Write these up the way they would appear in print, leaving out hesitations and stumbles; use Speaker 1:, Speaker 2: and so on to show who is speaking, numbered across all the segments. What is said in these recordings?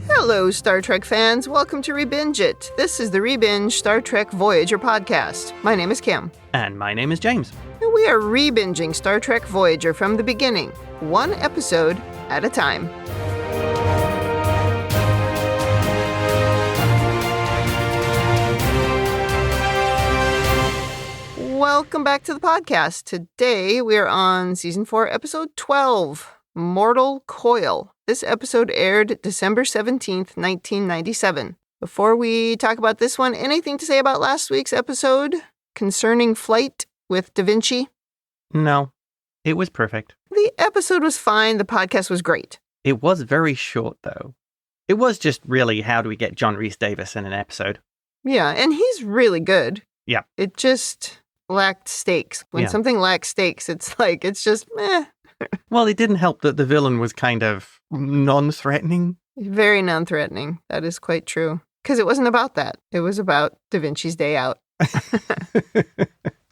Speaker 1: Hello, Star Trek fans. Welcome to ReBinge It. This is the ReBinge Star Trek Voyager podcast. My name is Kim.
Speaker 2: And my name is James.
Speaker 1: And we are rebinging Star Trek Voyager from the beginning, one episode at a time. Welcome back to the podcast. Today we are on Season 4, Episode 12, Mortal Coil. This episode aired December 17th, 1997. Before we talk about this one, anything to say about last week's episode concerning Flight with Da Vinci?
Speaker 2: No, it was perfect.
Speaker 1: The episode was fine. The podcast was great.
Speaker 2: It was very short, though. It was just really, how do we get John Rhys-Davies in an episode?
Speaker 1: Yeah, and he's really good.
Speaker 2: Yeah.
Speaker 1: It just lacked stakes. When something lacks stakes, it's just meh.
Speaker 2: Well, it didn't help that the villain was kind of non-threatening.
Speaker 1: Very non-threatening. That is quite true. Because it wasn't about that. It was about Da Vinci's day out.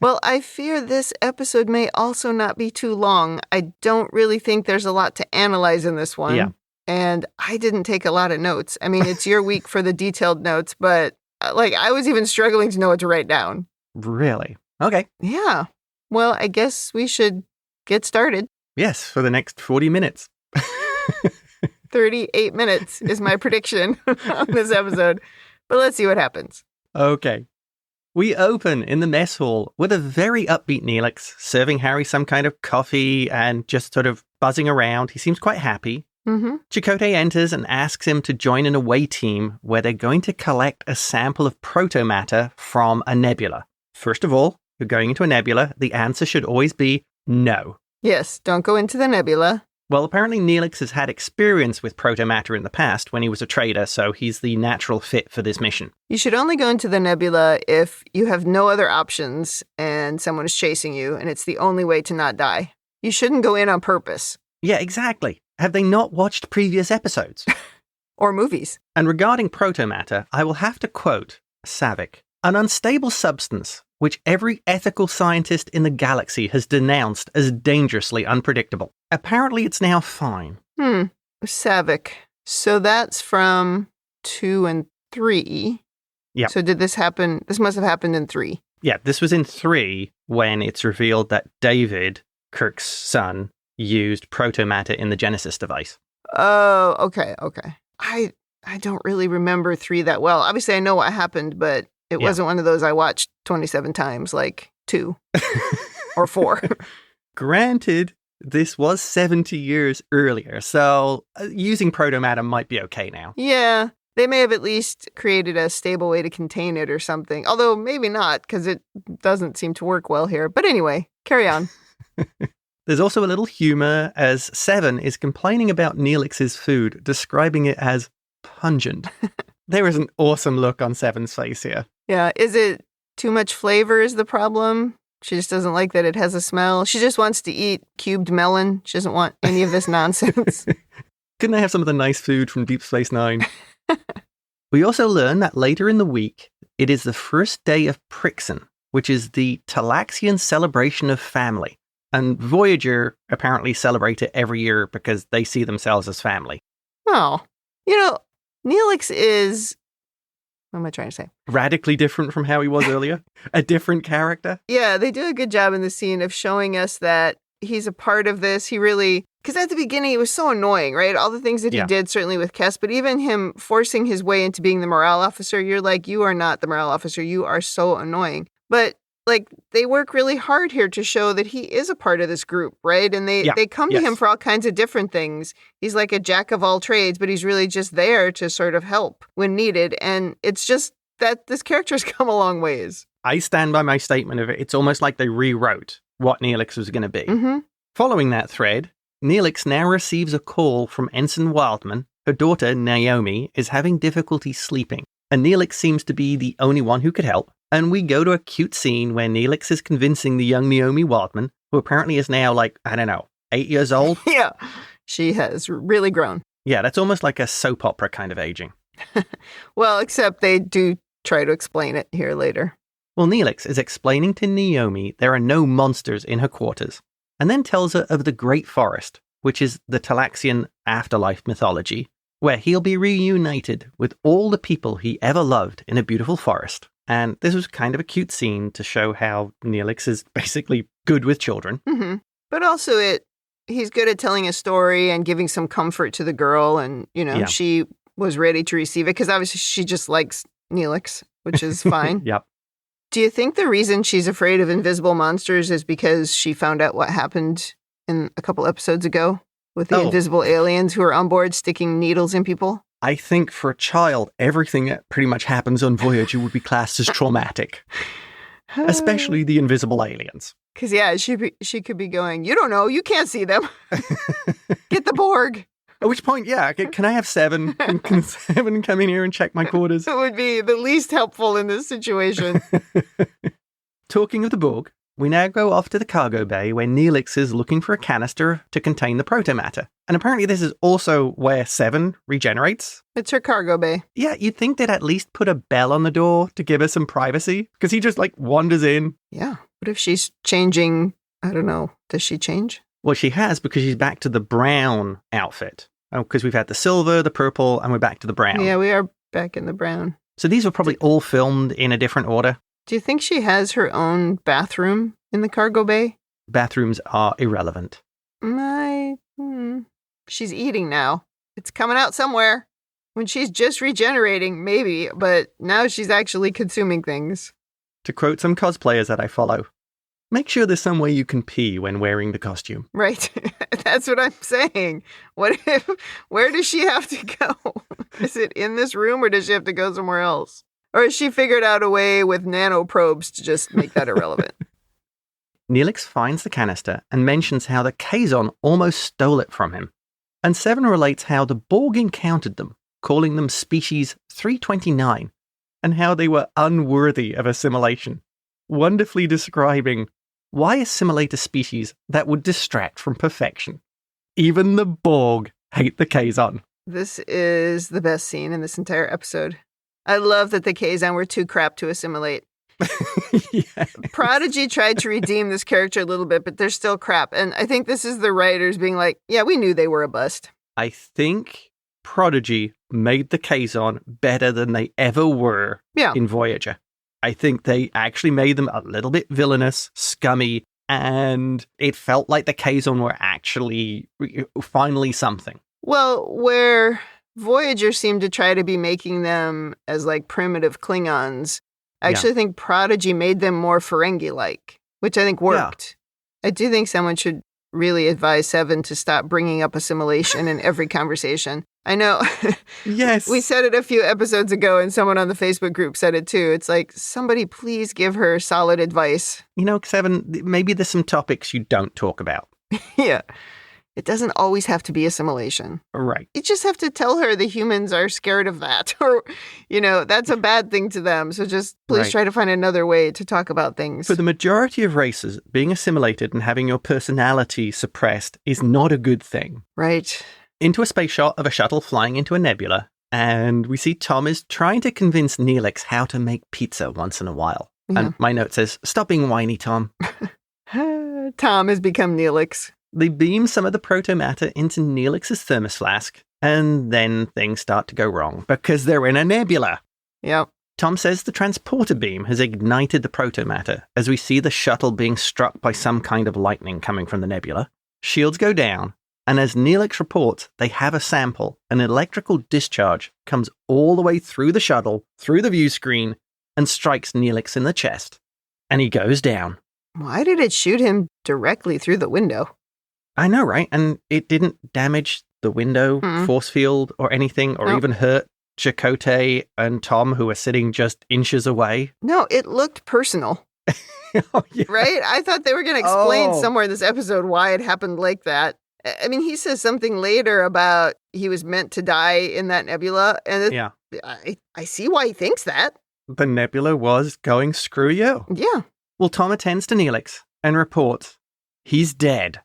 Speaker 1: Well, I fear this episode may also not be too long. I don't really think there's a lot to analyze in this one.
Speaker 2: Yeah.
Speaker 1: And I didn't take a lot of notes. I mean, it's your week for the detailed notes, but I was even struggling to know what to write down.
Speaker 2: Really? Okay.
Speaker 1: Yeah. Well, I guess we should get started.
Speaker 2: Yes, for the next 40 minutes.
Speaker 1: 38 minutes is my prediction on this episode. But let's see what happens.
Speaker 2: Okay. We open in the mess hall with a very upbeat Neelix serving Harry some kind of coffee and just sort of buzzing around. He seems quite happy.
Speaker 1: Mm-hmm.
Speaker 2: Chakotay enters and asks him to join an away team where they're going to collect a sample of protomatter from a nebula. First of all, you're going into a nebula. The answer should always be no.
Speaker 1: Yes, don't go into the nebula.
Speaker 2: Well, apparently Neelix has had experience with protomatter in the past when he was a trader, so he's the natural fit for this mission.
Speaker 1: You should only go into the nebula if you have no other options and someone is chasing you, and it's the only way to not die. You shouldn't go in on purpose.
Speaker 2: Yeah, exactly. Have they not watched previous episodes?
Speaker 1: Or movies.
Speaker 2: And regarding protomatter, I will have to quote Savick. An unstable substance which every ethical scientist in the galaxy has denounced as dangerously unpredictable. Apparently it's now fine.
Speaker 1: Savick. So that's from 2 and 3.
Speaker 2: Yeah.
Speaker 1: So did this happen? This must have happened in 3.
Speaker 2: Yeah, this was in 3 when it's revealed that David, Kirk's son, used protomatter in the Genesis device.
Speaker 1: Oh, okay. I don't really remember 3 that well. Obviously, I know what happened, but it wasn't one of those I watched 27 times, like 2 or 4.
Speaker 2: Granted, this was 70 years earlier, so using protomatter might be okay now.
Speaker 1: Yeah, they may have at least created a stable way to contain it or something. Although maybe not, because it doesn't seem to work well here. But anyway, carry on.
Speaker 2: There's also a little humor as Seven is complaining about Neelix's food, describing it as pungent. There is an awesome look on Seven's face here.
Speaker 1: Yeah, is it too much flavor is the problem? She just doesn't like that it has a smell. She just wants to eat cubed melon. She doesn't want any of this nonsense.
Speaker 2: Couldn't I have some of the nice food from Deep Space Nine? We also learn that later in the week, it is the first day of Prixon, which is the Talaxian celebration of family. And Voyager apparently celebrate it every year because they see themselves as family.
Speaker 1: Oh, Neelix is, what am I trying to say?
Speaker 2: Radically different from how he was earlier. A different character.
Speaker 1: Yeah, they do a good job in the scene of showing us that he's a part of this. He really, because at the beginning it was so annoying, right? All the things that he did, certainly with Kes, but even him forcing his way into being the morale officer, you're like, you are not the morale officer. You are so annoying. But they work really hard here to show that he is a part of this group, right? And they come to him for all kinds of different things. He's like a jack of all trades, but he's really just there to sort of help when needed. And it's just that this character's come a long ways.
Speaker 2: I stand by my statement of it. It's almost like they rewrote what Neelix was going to be.
Speaker 1: Mm-hmm.
Speaker 2: Following that thread, Neelix now receives a call from Ensign Wildman. Her daughter, Naomi, is having difficulty sleeping. And Neelix seems to be the only one who could help. And we go to a cute scene where Neelix is convincing the young Naomi Wildman, who apparently is now 8 years old.
Speaker 1: Yeah, she has really grown.
Speaker 2: Yeah, that's almost like a soap opera kind of aging.
Speaker 1: Well, except they do try to explain it here later.
Speaker 2: Well, Neelix is explaining to Naomi there are no monsters in her quarters, and then tells her of the Great Forest, which is the Talaxian afterlife mythology, where he'll be reunited with all the people he ever loved in a beautiful forest. And this was kind of a cute scene to show how Neelix is basically good with children.
Speaker 1: Mm-hmm. But also he's good at telling a story and giving some comfort to the girl. And, she was ready to receive it because obviously she just likes Neelix, which is fine.
Speaker 2: Yep.
Speaker 1: Do you think the reason she's afraid of invisible monsters is because she found out what happened in a couple episodes ago with the invisible aliens who are on board sticking needles in people?
Speaker 2: I think for a child, everything that pretty much happens on Voyager would be classed as traumatic, especially the invisible aliens.
Speaker 1: Because, she could be going, you don't know, you can't see them. Get the Borg.
Speaker 2: At which point, can I have 7? Can 7 come in here and check my quarters?
Speaker 1: It would be the least helpful in this situation.
Speaker 2: Talking of the Borg, we now go off to the cargo bay where Neelix is looking for a canister to contain the protomatter. And apparently this is also where 7 regenerates.
Speaker 1: It's her cargo bay.
Speaker 2: Yeah, you'd think they'd at least put a bell on the door to give her some privacy. Because he just, wanders in.
Speaker 1: Yeah. What if she's changing? I don't know. Does she change?
Speaker 2: Well, she has because she's back to the brown outfit. Because we've had the silver, the purple, and we're back to the brown.
Speaker 1: Yeah, we are back in the brown.
Speaker 2: So these were probably all filmed in a different order.
Speaker 1: Do you think she has her own bathroom in the cargo bay?
Speaker 2: Bathrooms are irrelevant.
Speaker 1: She's eating now. It's coming out somewhere. When she's just regenerating, maybe, but now she's actually consuming things.
Speaker 2: To quote some cosplayers that I follow, make sure there's some way you can pee when wearing the costume.
Speaker 1: Right. That's what I'm saying. Where does she have to go? Is it in this room or does she have to go somewhere else? Or has she figured out a way with nanoprobes to just make that irrelevant?
Speaker 2: Neelix finds the canister and mentions how the Kazon almost stole it from him. And 7 relates how the Borg encountered them, calling them species 329, and how they were unworthy of assimilation, wonderfully describing why assimilate a species that would distract from perfection. Even the Borg hate the Kazon.
Speaker 1: This is the best scene in this entire episode. I love that the Kazon were too crap to assimilate.
Speaker 2: Yeah.
Speaker 1: Prodigy tried to redeem this character a little bit, but they're still crap. And I think this is the writers being like, yeah, we knew they were a bust.
Speaker 2: I think Prodigy made the Kazon better than they ever were in Voyager. I think they actually made them a little bit villainous, scummy, and it felt like the Kazon were actually finally something.
Speaker 1: Well, where Voyager seemed to try to be making them as primitive Klingons, I actually think Prodigy made them more Ferengi-like, which I think worked. Yeah. I do think someone should really advise 7 to stop bringing up assimilation in every conversation. I know.
Speaker 2: Yes.
Speaker 1: We said it a few episodes ago and someone on the Facebook group said it too. It's like, somebody please give her solid advice.
Speaker 2: 7, maybe there's some topics you don't talk about.
Speaker 1: Yeah. It doesn't always have to be assimilation.
Speaker 2: Right.
Speaker 1: You just have to tell her the humans are scared of that. Or, that's a bad thing to them. So just please try to find another way to talk about things.
Speaker 2: For the majority of races, being assimilated and having your personality suppressed is not a good thing.
Speaker 1: Right.
Speaker 2: Into a space shot of a shuttle flying into a nebula, and we see Tom is trying to convince Neelix how to make pizza once in a while. Yeah. And my note says, stop being whiny, Tom.
Speaker 1: Tom has become Neelix.
Speaker 2: They beam some of the protomatter into Neelix's thermos flask, and then things start to go wrong because they're in a nebula.
Speaker 1: Yep.
Speaker 2: Tom says the transporter beam has ignited the protomatter as we see the shuttle being struck by some kind of lightning coming from the nebula. Shields go down, and as Neelix reports, they have a sample. An electrical discharge comes all the way through the shuttle, through the view screen, and strikes Neelix in the chest. And he goes down.
Speaker 1: Why did it shoot him directly through the window?
Speaker 2: I know, right? And it didn't damage the window, force field, or anything, or even hurt Chakotay and Tom, who were sitting just inches away.
Speaker 1: No, it looked personal.
Speaker 2: Oh, yeah.
Speaker 1: Right? I thought they were going to explain somewhere in this episode why it happened like that. I mean, he says something later about he was meant to die in that nebula, and I see why he thinks that.
Speaker 2: The nebula was going, screw you.
Speaker 1: Yeah.
Speaker 2: Well, Tom attends to Neelix and reports he's dead.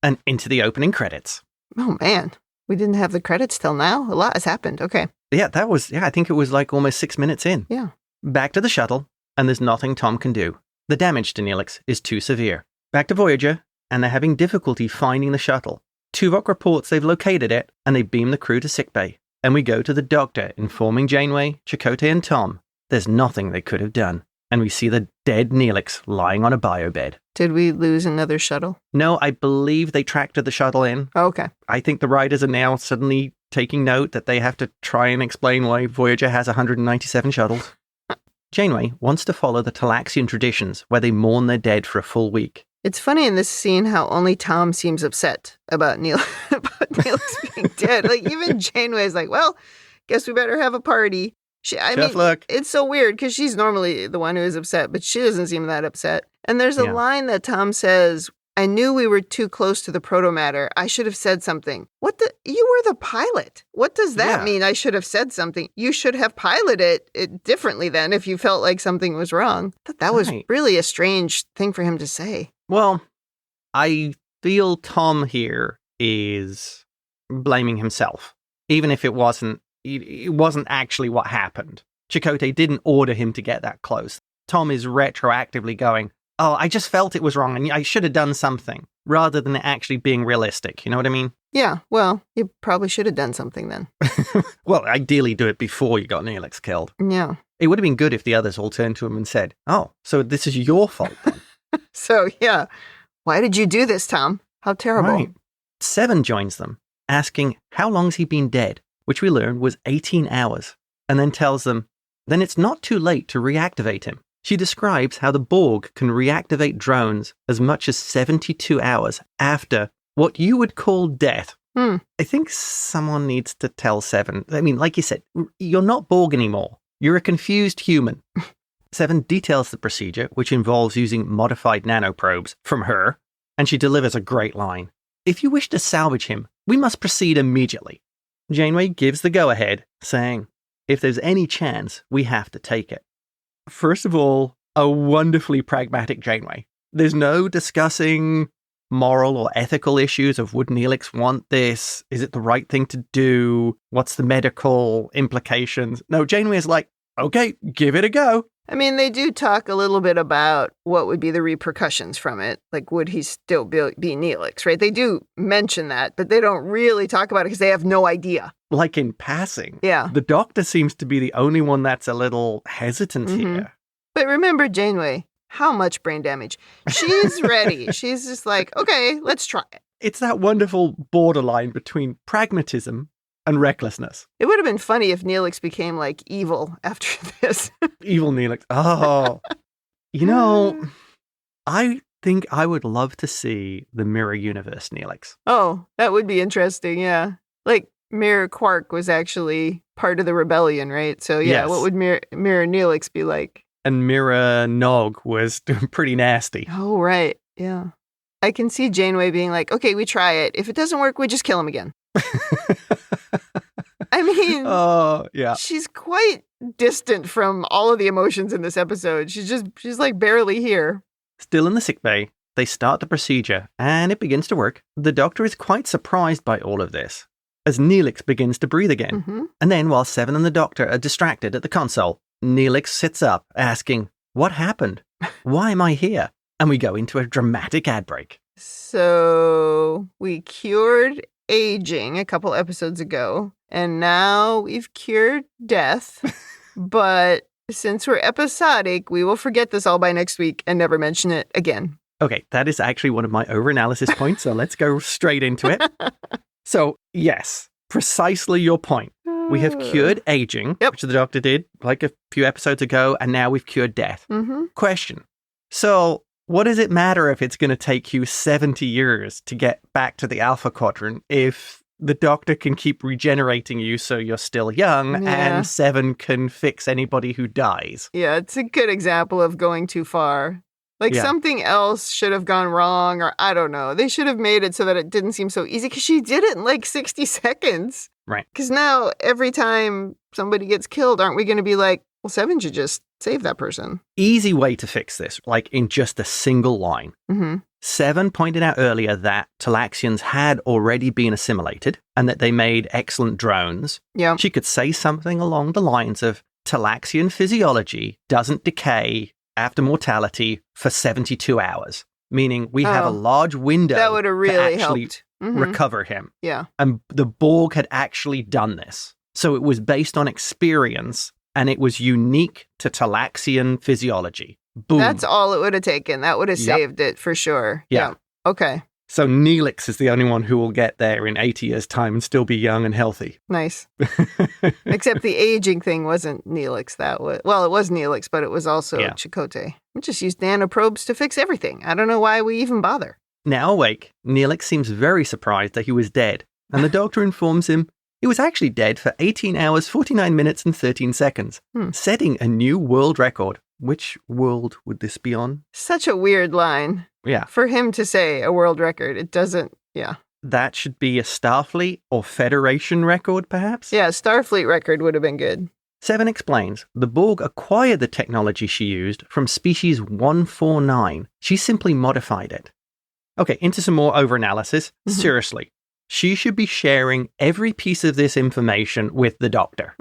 Speaker 2: And into the opening credits.
Speaker 1: Oh, man. We didn't have the credits till now? A lot has happened. Okay.
Speaker 2: Yeah, I think it was almost 6 minutes in.
Speaker 1: Yeah.
Speaker 2: Back to the shuttle, and there's nothing Tom can do. The damage to Neelix is too severe. Back to Voyager, and they're having difficulty finding the shuttle. Tuvok reports they've located it, and they beam the crew to sickbay. And we go to the doctor informing Janeway, Chakotay, and Tom there's nothing they could have done. And we see the dead Neelix lying on a biobed.
Speaker 1: Did we lose another shuttle?
Speaker 2: No, I believe they tracked the shuttle in.
Speaker 1: Oh, okay.
Speaker 2: I think the writers are now suddenly taking note that they have to try and explain why Voyager has 197 shuttles. Janeway wants to follow the Talaxian traditions where they mourn their dead for a full week.
Speaker 1: It's funny in this scene how only Tom seems upset about Neelix being dead. Like, even Janeway is like, well, guess we better have a party.
Speaker 2: Tough luck.
Speaker 1: It's so weird because she's normally the one who is upset, but she doesn't seem that upset. And there's a line that Tom says, I knew we were too close to the protomatter. I should have said something. You were the pilot. What does that mean? I should have said something. You should have piloted it differently then if you felt like something was wrong. That was really a strange thing for him to say.
Speaker 2: Well, I feel Tom here is blaming himself, even if it wasn't actually what happened. Chakotay didn't order him to get that close. Tom is retroactively going, oh, I just felt it was wrong and I should have done something, rather than it actually being realistic. You know what I mean? Yeah,
Speaker 1: well, you probably should have done something then.
Speaker 2: Well, ideally do it before you got Neelix killed.
Speaker 1: Yeah.
Speaker 2: It would have been good if the others all turned to him and said, oh, so this is your fault then.
Speaker 1: So, yeah. Why did you do this, Tom? How terrible.
Speaker 2: Right. Seven joins them, asking how long's he been dead, which we learned was 18 hours, and then tells them, then it's not too late to reactivate him. She describes how the Borg can reactivate drones as much as 72 hours after what you would call death. I think someone needs to tell Seven. I mean, like you said, you're not Borg anymore. You're a confused human. Seven details the procedure, which involves using modified nanoprobes from her, and she delivers a great line. If you wish to salvage him, we must proceed immediately. Janeway gives the go-ahead, saying, if there's any chance, we have to take it. First of all, a wonderfully pragmatic Janeway. There's no discussing moral or ethical issues of would Neelix want this? Is it the right thing to do? What's the medical implications? No, Janeway is like, okay, give it a go.
Speaker 1: I mean, they do talk a little bit about what would be the repercussions from it. Like, would he still be Neelix, right? They do mention that, but they don't really talk about it because they have no idea.
Speaker 2: Like in passing.
Speaker 1: Yeah.
Speaker 2: The Doctor seems to be the only one that's a little hesitant here.
Speaker 1: But remember, Janeway, how much brain damage? She's ready. She's just like, okay, let's try it.
Speaker 2: It's that wonderful borderline between pragmatism and recklessness.
Speaker 1: It would have been funny if Neelix became, like, evil after this.
Speaker 2: Evil Neelix. Oh. You know, I think I would love to see the Mirror Universe Neelix.
Speaker 1: Oh, that would be interesting, yeah. Like, Mirror Quark was actually part of the rebellion, right? So, yeah, yes. What would Mirror Neelix be like?
Speaker 2: And Mirror Nog was pretty nasty.
Speaker 1: Oh, right, yeah. I can see Janeway being like, okay, we try it. If it doesn't work, we just kill him again. I mean,
Speaker 2: yeah.
Speaker 1: She's quite distant from all of the emotions in this episode. She's like barely here.
Speaker 2: Still in the sickbay, they start the procedure and it begins to work. The Doctor is quite surprised by all of this as Neelix begins to breathe again. And then while Seven and the Doctor are distracted at the console, Neelix sits up asking, what happened? Why am I here? And we go into a dramatic ad break.
Speaker 1: So we cured aging a couple episodes ago, and now we've cured death. But since we're episodic, we will forget this all by next week and never mention it again.
Speaker 2: Okay, that is actually one of my overanalysis points, so let's go straight into it. So, yes, precisely your point. We have cured aging, which the Doctor did like a few episodes ago, and now we've cured death. Question. So, what does it matter if it's going to take you 70 years to get back to the Alpha Quadrant if the Doctor can keep regenerating you so you're still young and Seven can fix anybody who dies?
Speaker 1: Yeah, it's a good example of going too far. Like something else should have gone wrong, or I don't know. They should have made it so that it didn't seem so easy because she did it in like 60 seconds.
Speaker 2: Right.
Speaker 1: Because now every time somebody gets killed, aren't we going to be like, well, Seven should just save that person?
Speaker 2: Easy way to fix this, like in just a single line. Seven pointed out earlier that Talaxians had already been assimilated and that they made excellent drones.
Speaker 1: Yeah.
Speaker 2: She could say something along the lines of, Talaxian physiology doesn't decay after mortality for 72 hours, meaning we have a large window
Speaker 1: that would have really
Speaker 2: to actually
Speaker 1: helped
Speaker 2: recover him.
Speaker 1: Yeah.
Speaker 2: And the Borg had actually done this. So it was based on experience, and it was unique to Talaxian physiology. Boom.
Speaker 1: That's all it would have taken. That would have saved it for sure.
Speaker 2: Yeah.
Speaker 1: Okay.
Speaker 2: So Neelix is the only one who will get there in 80 years' time and still be young and healthy.
Speaker 1: Nice. Except the aging thing wasn't Neelix. It was Neelix, but it was also Chakotay. We just used nanoprobes to fix everything. I don't know why we even bother.
Speaker 2: Now awake, Neelix seems very surprised that he was dead, and the doctor informs him he was actually dead for 18 hours, 49 minutes, and 13 seconds, setting a new world record. Which world would this be on?
Speaker 1: Such a weird line.
Speaker 2: Yeah.
Speaker 1: For him to say a world record, it doesn't,
Speaker 2: That should be a Starfleet or Federation record, perhaps?
Speaker 1: Yeah, Starfleet record would have been good.
Speaker 2: Seven explains, the Borg acquired the technology she used from species 149. She simply modified it. Okay, into some more overanalysis. Seriously, she should be sharing every piece of this information with the doctor.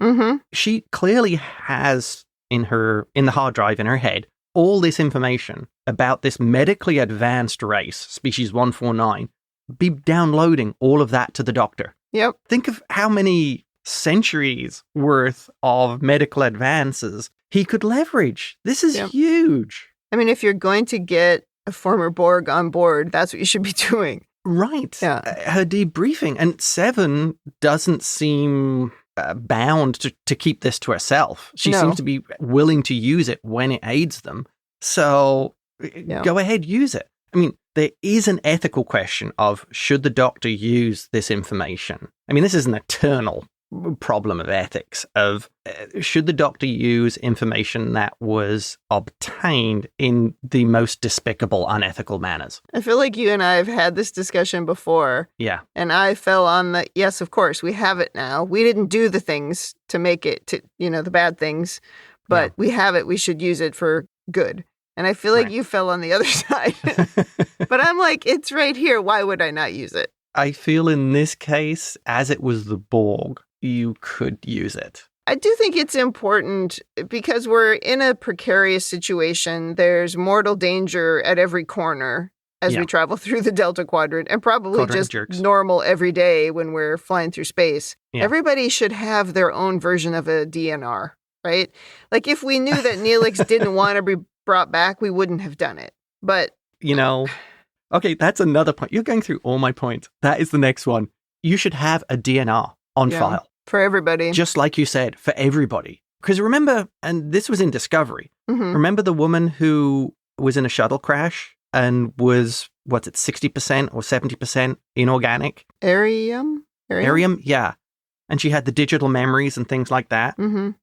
Speaker 2: She clearly has in the hard drive in her head all this information about this medically advanced race, species 149, be downloading all of that to the doctor.
Speaker 1: Yep.
Speaker 2: Think of how many centuries worth of medical advances he could leverage. This is huge.
Speaker 1: I mean, if you're going to get a former Borg on board, that's what you should be doing.
Speaker 2: Right.
Speaker 1: Yeah.
Speaker 2: Her debriefing. And Seven doesn't seem bound to keep this to herself. She seems to be willing to use it when it aids them. So go ahead, use it. I mean, there is an ethical question of should the doctor use this information? I mean, this is an eternal problem of ethics of should the doctor use information that was obtained in the most despicable, unethical manners? I
Speaker 1: feel like you and I have had this discussion before.
Speaker 2: Yeah.
Speaker 1: And I fell on the, yes, of course, we have it now. We didn't do the things to make it to, the bad things, but we have it. We should use it for good. And I feel like you fell on the other side. But I'm like, it's right here. Why would I not use it?
Speaker 2: I feel in this case, as it was the Borg, you could use it.
Speaker 1: I do think it's important because we're in a precarious situation. There's mortal danger at every corner as we travel through the Delta Quadrant, and probably just normal every day when we're flying through space. Yeah. Everybody should have their own version of a DNR, right? Like if we knew that Neelix didn't want to be brought back, we wouldn't have done it. But
Speaker 2: okay, that's another point. You're going through all my points. That is the next one. You should have a DNR on file.
Speaker 1: For everybody.
Speaker 2: Just like you said, for everybody. Because remember, and this was in Discovery, remember the woman who was in a shuttle crash and was, 60% or 70% inorganic?
Speaker 1: Arium?
Speaker 2: Yeah. And she had the digital memories and things like that.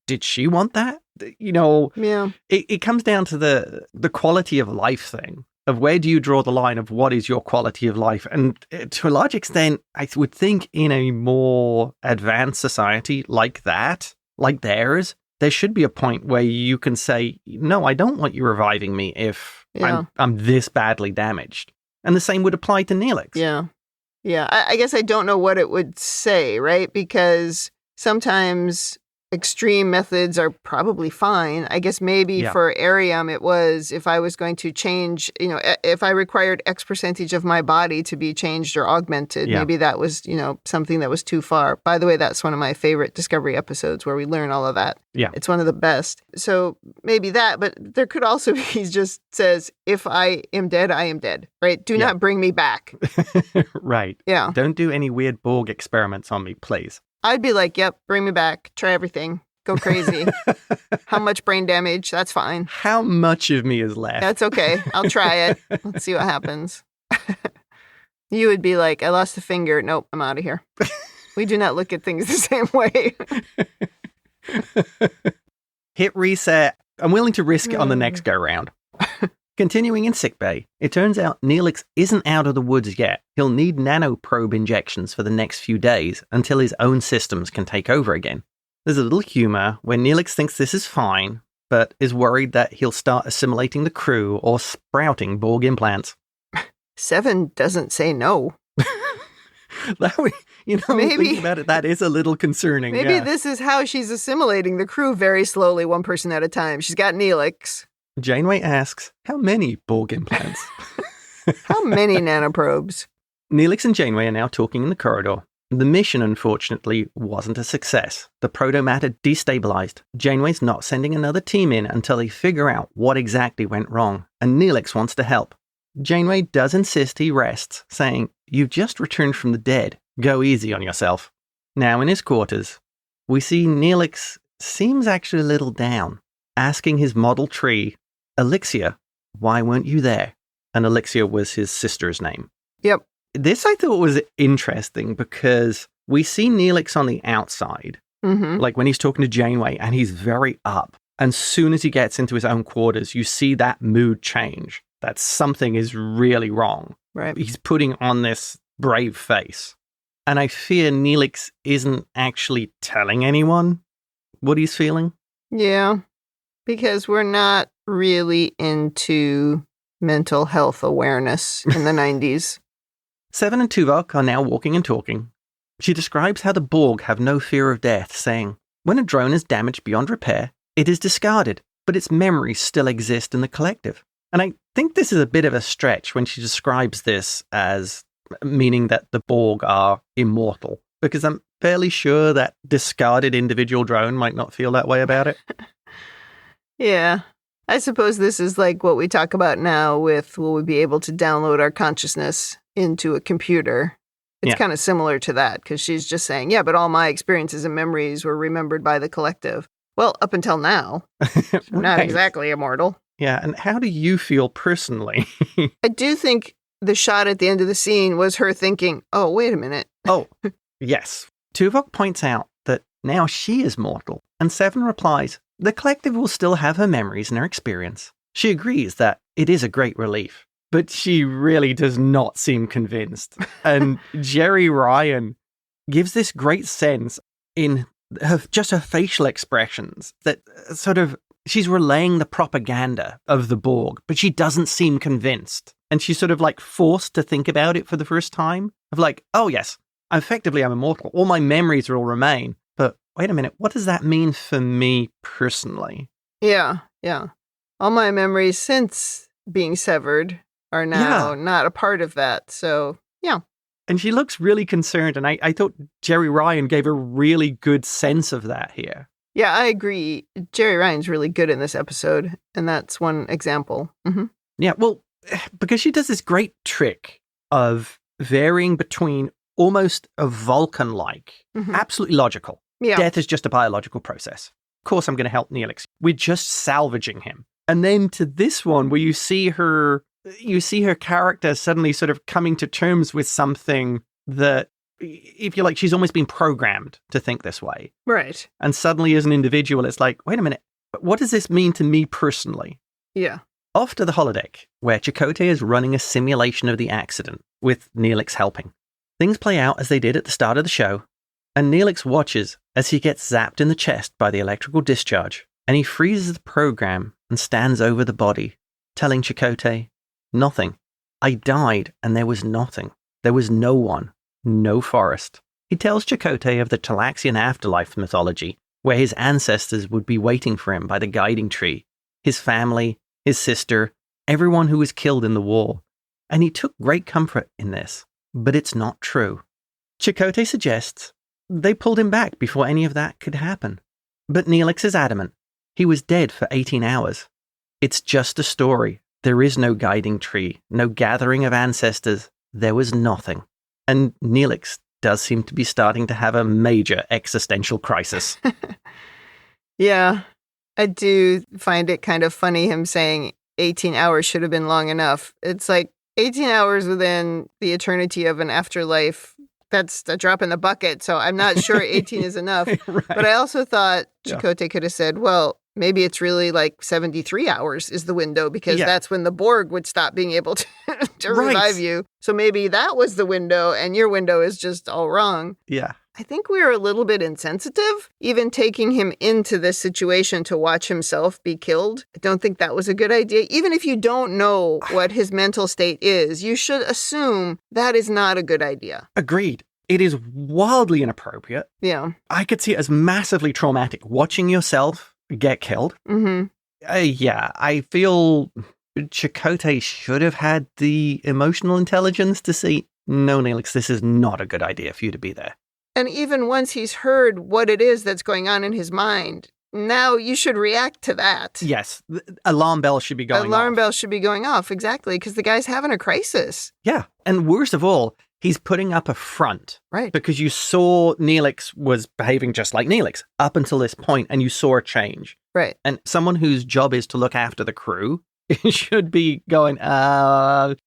Speaker 2: Did she want that? It comes down to the quality of life thing. Of where do you draw the line of what is your quality of life? And to a large extent, I would think in a more advanced society like that, like theirs, there should be a point where you can say, no, I don't want you reviving me if I'm this badly damaged. And the same would apply to Neelix.
Speaker 1: Yeah. Yeah. I guess I don't know what it would say, right? Because sometimes extreme methods are probably fine. I guess maybe for Arium, it was if I was going to change, if I required X percentage of my body to be changed or augmented, maybe that was, something that was too far. By the way, that's one of my favorite Discovery episodes where we learn all of that.
Speaker 2: Yeah.
Speaker 1: It's one of the best. So maybe that, but there could also be, he just says, if I am dead, I am dead, right? Do not bring me back.
Speaker 2: Right.
Speaker 1: Yeah.
Speaker 2: Don't do any weird Borg experiments on me, please.
Speaker 1: I'd be like, yep, bring me back. Try everything. Go crazy. How much brain damage? That's fine.
Speaker 2: How much of me is left?
Speaker 1: That's okay. I'll try it. Let's see what happens. You would be like, I lost a finger. Nope, I'm out of here. We do not look at things the same way.
Speaker 2: Hit reset. I'm willing to risk it on the next go-round. Continuing in sickbay, it turns out Neelix isn't out of the woods yet. He'll need nanoprobe injections for the next few days until his own systems can take over again. There's a little humor where Neelix thinks this is fine, but is worried that he'll start assimilating the crew or sprouting Borg implants.
Speaker 1: Seven doesn't say no.
Speaker 2: Maybe about it, that is a little concerning.
Speaker 1: Maybe this is how she's assimilating the crew very slowly, one person at a time. She's got Neelix.
Speaker 2: Janeway asks, how many Borg implants?
Speaker 1: How many nanoprobes?
Speaker 2: Neelix and Janeway are now talking in the corridor. The mission, unfortunately, wasn't a success. The proto-matter destabilized. Janeway's not sending another team in until they figure out what exactly went wrong, and Neelix wants to help. Janeway does insist he rests, saying, "You've just returned from the dead. Go easy on yourself." Now in his quarters, we see Neelix seems actually a little down, asking his model tree, Elixir, why weren't you there? And Elixir was his sister's name.
Speaker 1: Yep.
Speaker 2: This I thought was interesting because we see Neelix on the outside, like when he's talking to Janeway, and he's very up. And soon as he gets into his own quarters, you see that mood change, that something is really wrong.
Speaker 1: Right.
Speaker 2: He's putting on this brave face. And I fear Neelix isn't actually telling anyone what he's feeling.
Speaker 1: Yeah, because we're not really into mental health awareness in the 90s.
Speaker 2: Seven and Tuvok are now walking and talking. She describes how the Borg have no fear of death, saying, when a drone is damaged beyond repair, it is discarded, but its memories still exist in the collective. And I think this is a bit of a stretch when she describes this as meaning that the Borg are immortal, because I'm fairly sure that discarded individual drone might not feel that way about it.
Speaker 1: Yeah. I suppose this is like what we talk about now with, will we be able to download our consciousness into a computer? It's kind of similar to that, because she's just saying, yeah, but all my experiences and memories were remembered by the collective. Well, up until now, right. Not exactly immortal.
Speaker 2: Yeah, and how do you feel personally?
Speaker 1: I do think the shot at the end of the scene was her thinking, oh, wait a minute.
Speaker 2: Oh, yes. Tuvok points out that now she is mortal, and Seven replies, the collective will still have her memories and her experience. She agrees that it is a great relief, but she really does not seem convinced. And Jeri Ryan gives this great sense in her facial expressions that sort of, she's relaying the propaganda of the Borg, but she doesn't seem convinced. And she's sort of like forced to think about it for the first time of like, oh yes, effectively I'm immortal. All my memories will remain. But wait a minute, what does that mean for me personally?
Speaker 1: Yeah. All my memories since being severed are now not a part of that. So, yeah.
Speaker 2: And she looks really concerned. And I thought Jeri Ryan gave a really good sense of that here.
Speaker 1: Yeah, I agree. Jeri Ryan's really good in this episode. And that's one example. Mm-hmm.
Speaker 2: Yeah, well, because she does this great trick of varying between almost a Vulcan-like, absolutely logical. Yeah. Death is just a biological process. Of course, I'm going to help Neelix. We're just salvaging him. And then to this one where you see her character suddenly sort of coming to terms with something that, if you like, she's almost been programmed to think this way.
Speaker 1: Right.
Speaker 2: And suddenly as an individual, it's like, wait a minute, what does this mean to me personally?
Speaker 1: Yeah.
Speaker 2: Off to the holodeck, where Chakotay is running a simulation of the accident, with Neelix helping. Things play out as they did at the start of the show, and Neelix watches as he gets zapped in the chest by the electrical discharge, and he freezes the program and stands over the body, telling Chakotay, nothing. I died, and there was nothing. There was no one. No forest. He tells Chakotay of the Talaxian afterlife mythology, where his ancestors would be waiting for him by the guiding tree, his family, his sister, everyone who was killed in the war. And he took great comfort in this, but it's not true. Chakotay suggests they pulled him back before any of that could happen. But Neelix is adamant. He was dead for 18 hours. It's just a story. There is no guiding tree, no gathering of ancestors. There was nothing. And Neelix does seem to be starting to have a major existential crisis.
Speaker 1: Yeah, I do find it kind of funny him saying 18 hours should have been long enough. It's like 18 hours within the eternity of an afterlife. That's a drop in the bucket. So I'm not sure 18 is enough. Right. But I also thought Chakotay could have said, well, maybe it's really like 73 hours is the window, because that's when the Borg would stop being able to, revive you. So maybe that was the window and your window is just all wrong.
Speaker 2: Yeah.
Speaker 1: I think we were a little bit insensitive, even taking him into this situation to watch himself be killed. I don't think that was a good idea. Even if you don't know what his mental state is, you should assume that is not a good idea.
Speaker 2: Agreed. It is wildly inappropriate.
Speaker 1: Yeah.
Speaker 2: I could see it as massively traumatic, watching yourself get killed.
Speaker 1: Mm-hmm.
Speaker 2: I feel Chakotay should have had the emotional intelligence to see, no, Neelix, this is not a good idea for you to be there.
Speaker 1: And even once he's heard what it is that's going on in his mind, now you should react to that.
Speaker 2: Yes. Alarm bells should be going off.
Speaker 1: Alarm bells should be going off, exactly, because the guy's having a crisis.
Speaker 2: Yeah. And worst of all, he's putting up a front.
Speaker 1: Right.
Speaker 2: Because you saw Neelix was behaving just like Neelix up until this point, and you saw a change.
Speaker 1: Right.
Speaker 2: And someone whose job is to look after the crew should be going,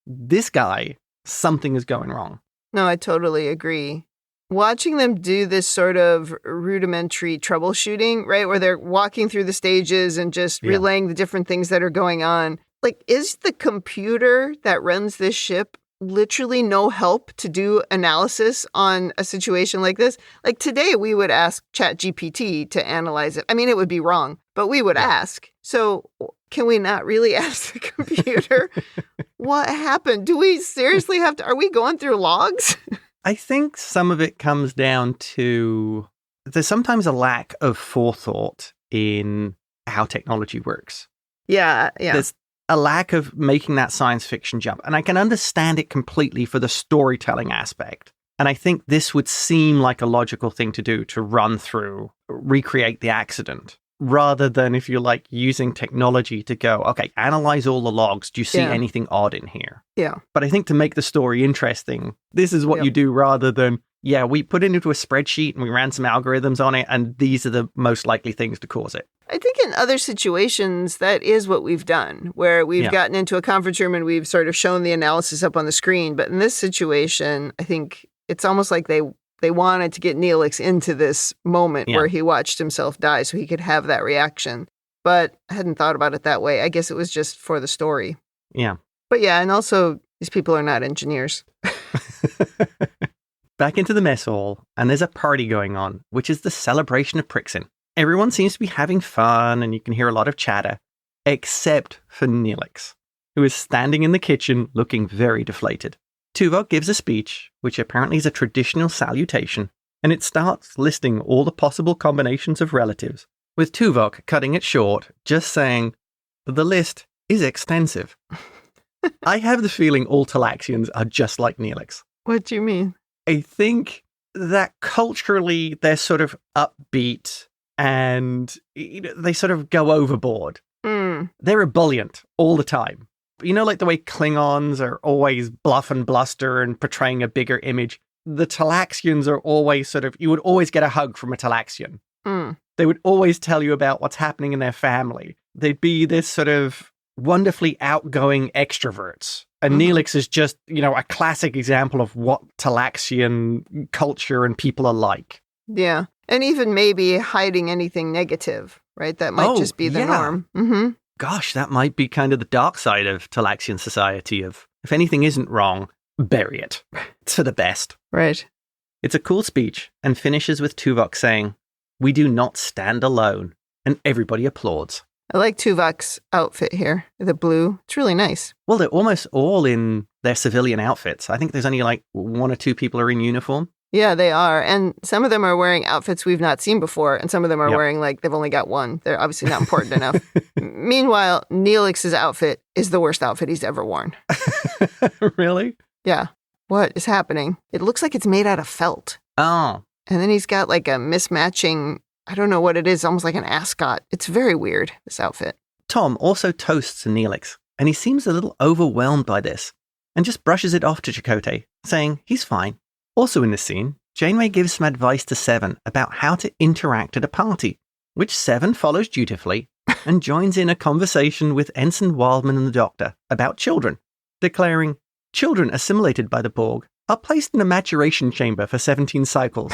Speaker 2: this guy, something is going wrong.
Speaker 1: No, I totally agree. Watching them do this sort of rudimentary troubleshooting, right, where they're walking through the stages and just relaying the different things that are going on. Like, is the computer that runs this ship literally no help to do analysis on a situation like this? Like, today we would ask ChatGPT to analyze it. I mean, it would be wrong, but we would ask. So can we not really ask the computer what happened? Do we seriously have to? Are we going through logs?
Speaker 2: I think some of it comes down to there's sometimes a lack of forethought in how technology works.
Speaker 1: Yeah.
Speaker 2: There's a lack of making that science fiction jump. And I can understand it completely for the storytelling aspect. And I think this would seem like a logical thing to do, to run through, recreate the accident, rather than if you're like using technology to go, okay, analyze all the logs. Do you see anything odd in here?
Speaker 1: Yeah.
Speaker 2: But I think to make the story interesting, this is what you do rather than, we put it into a spreadsheet and we ran some algorithms on it, and these are the most likely things to cause it.
Speaker 1: I think in other situations, that is what we've done, where we've gotten into a conference room and we've sort of shown the analysis up on the screen. But in this situation, I think it's almost like they wanted to get Neelix into this moment where he watched himself die so he could have that reaction. But I hadn't thought about it that way. I guess it was just for the story.
Speaker 2: Yeah.
Speaker 1: But and also, these people are not engineers.
Speaker 2: Back into the mess hall, and there's a party going on, which is the celebration of Prixin. Everyone seems to be having fun, and you can hear a lot of chatter, except for Neelix, who is standing in the kitchen looking very deflated. Tuvok gives a speech, which apparently is a traditional salutation, and it starts listing all the possible combinations of relatives, with Tuvok cutting it short, just saying, the list is extensive. I have the feeling all Talaxians are just like Neelix.
Speaker 1: What do you mean?
Speaker 2: I think that culturally they're sort of upbeat and they sort of go overboard. They're ebullient all the time. You know, like the way Klingons are always bluff and bluster and portraying a bigger image. The Talaxians are always you would always get a hug from a Talaxian. They would always tell you about what's happening in their family. They'd be this sort of wonderfully outgoing extroverts. And Neelix is just, a classic example of what Talaxian culture and people are like. Yeah.
Speaker 1: And even maybe hiding anything negative, right? That might just be the norm. Mm-hmm.
Speaker 2: Gosh, that might be kind of the dark side of Talaxian society of, if anything isn't wrong, bury it. It's for the best.
Speaker 1: Right.
Speaker 2: It's a cool speech and finishes with Tuvok saying, "We do not stand alone," and everybody applauds.
Speaker 1: I like Tuvok's outfit here, the blue. It's really nice.
Speaker 2: Well, they're almost all in their civilian outfits. I think there's only like one or two people are in uniform.
Speaker 1: Yeah, they are. And some of them are wearing outfits we've not seen before. And some of them are wearing they've only got one. They're obviously not important enough. Meanwhile, Neelix's outfit is the worst outfit he's ever worn.
Speaker 2: Really?
Speaker 1: Yeah. What is happening? It looks like it's made out of felt.
Speaker 2: Oh.
Speaker 1: And then he's got like a mismatching, I don't know what it is, almost like an ascot. It's very weird, this outfit.
Speaker 2: Tom also toasts to Neelix, and he seems a little overwhelmed by this, and just brushes it off to Chakotay, saying he's fine. Also in this scene, Janeway gives some advice to Seven about how to interact at a party, which Seven follows dutifully and joins in a conversation with Ensign Wildman and the Doctor about children, declaring, children assimilated by the Borg are placed in a maturation chamber for 17 cycles.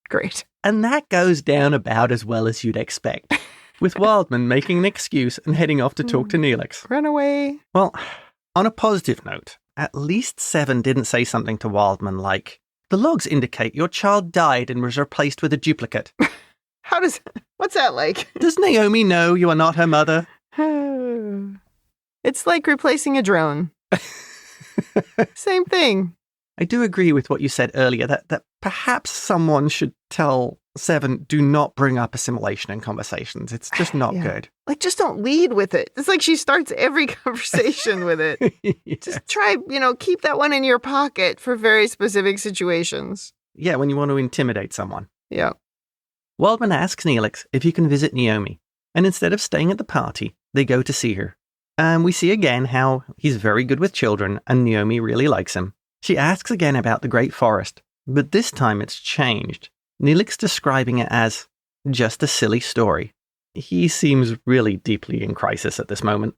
Speaker 1: Great.
Speaker 2: And that goes down about as well as you'd expect, with Wildman making an excuse and heading off to talk to Neelix.
Speaker 1: Run away.
Speaker 2: Well, on a positive note, at least Seven didn't say something to Wildman like, the logs indicate your child died and was replaced with a duplicate.
Speaker 1: What's that like?
Speaker 2: Does Naomi know you are not her mother?
Speaker 1: It's like replacing a drone. Same thing.
Speaker 2: I do agree with what you said earlier, that perhaps someone should tell Seven, do not bring up assimilation in conversations. It's just not good.
Speaker 1: Like, just don't lead with it. It's like she starts every conversation with it. Just try, keep that one in your pocket for very specific situations.
Speaker 2: Yeah, when you want to intimidate someone.
Speaker 1: Yeah.
Speaker 2: Wildman asks Neelix if he can visit Naomi, and instead of staying at the party, they go to see her. And we see again how he's very good with children, and Naomi really likes him. She asks again about the Great Forest, but this time it's changed. Neelix describing it as just a silly story. He seems really deeply in crisis at this moment.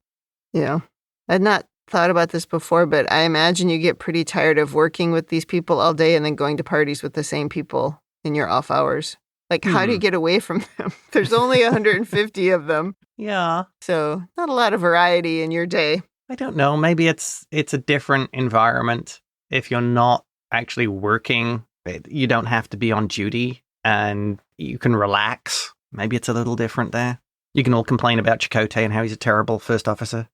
Speaker 1: Yeah. I'd not thought about this before, but I imagine you get pretty tired of working with these people all day and then going to parties with the same people in your off hours. Like, how do you get away from them? There's only 150 of them.
Speaker 2: Yeah.
Speaker 1: So not a lot of variety in your day.
Speaker 2: I don't know. Maybe it's a different environment. If you're not actually working, you don't have to be on duty and you can relax. Maybe it's a little different there. You can all complain about Chakotay and how he's a terrible first officer.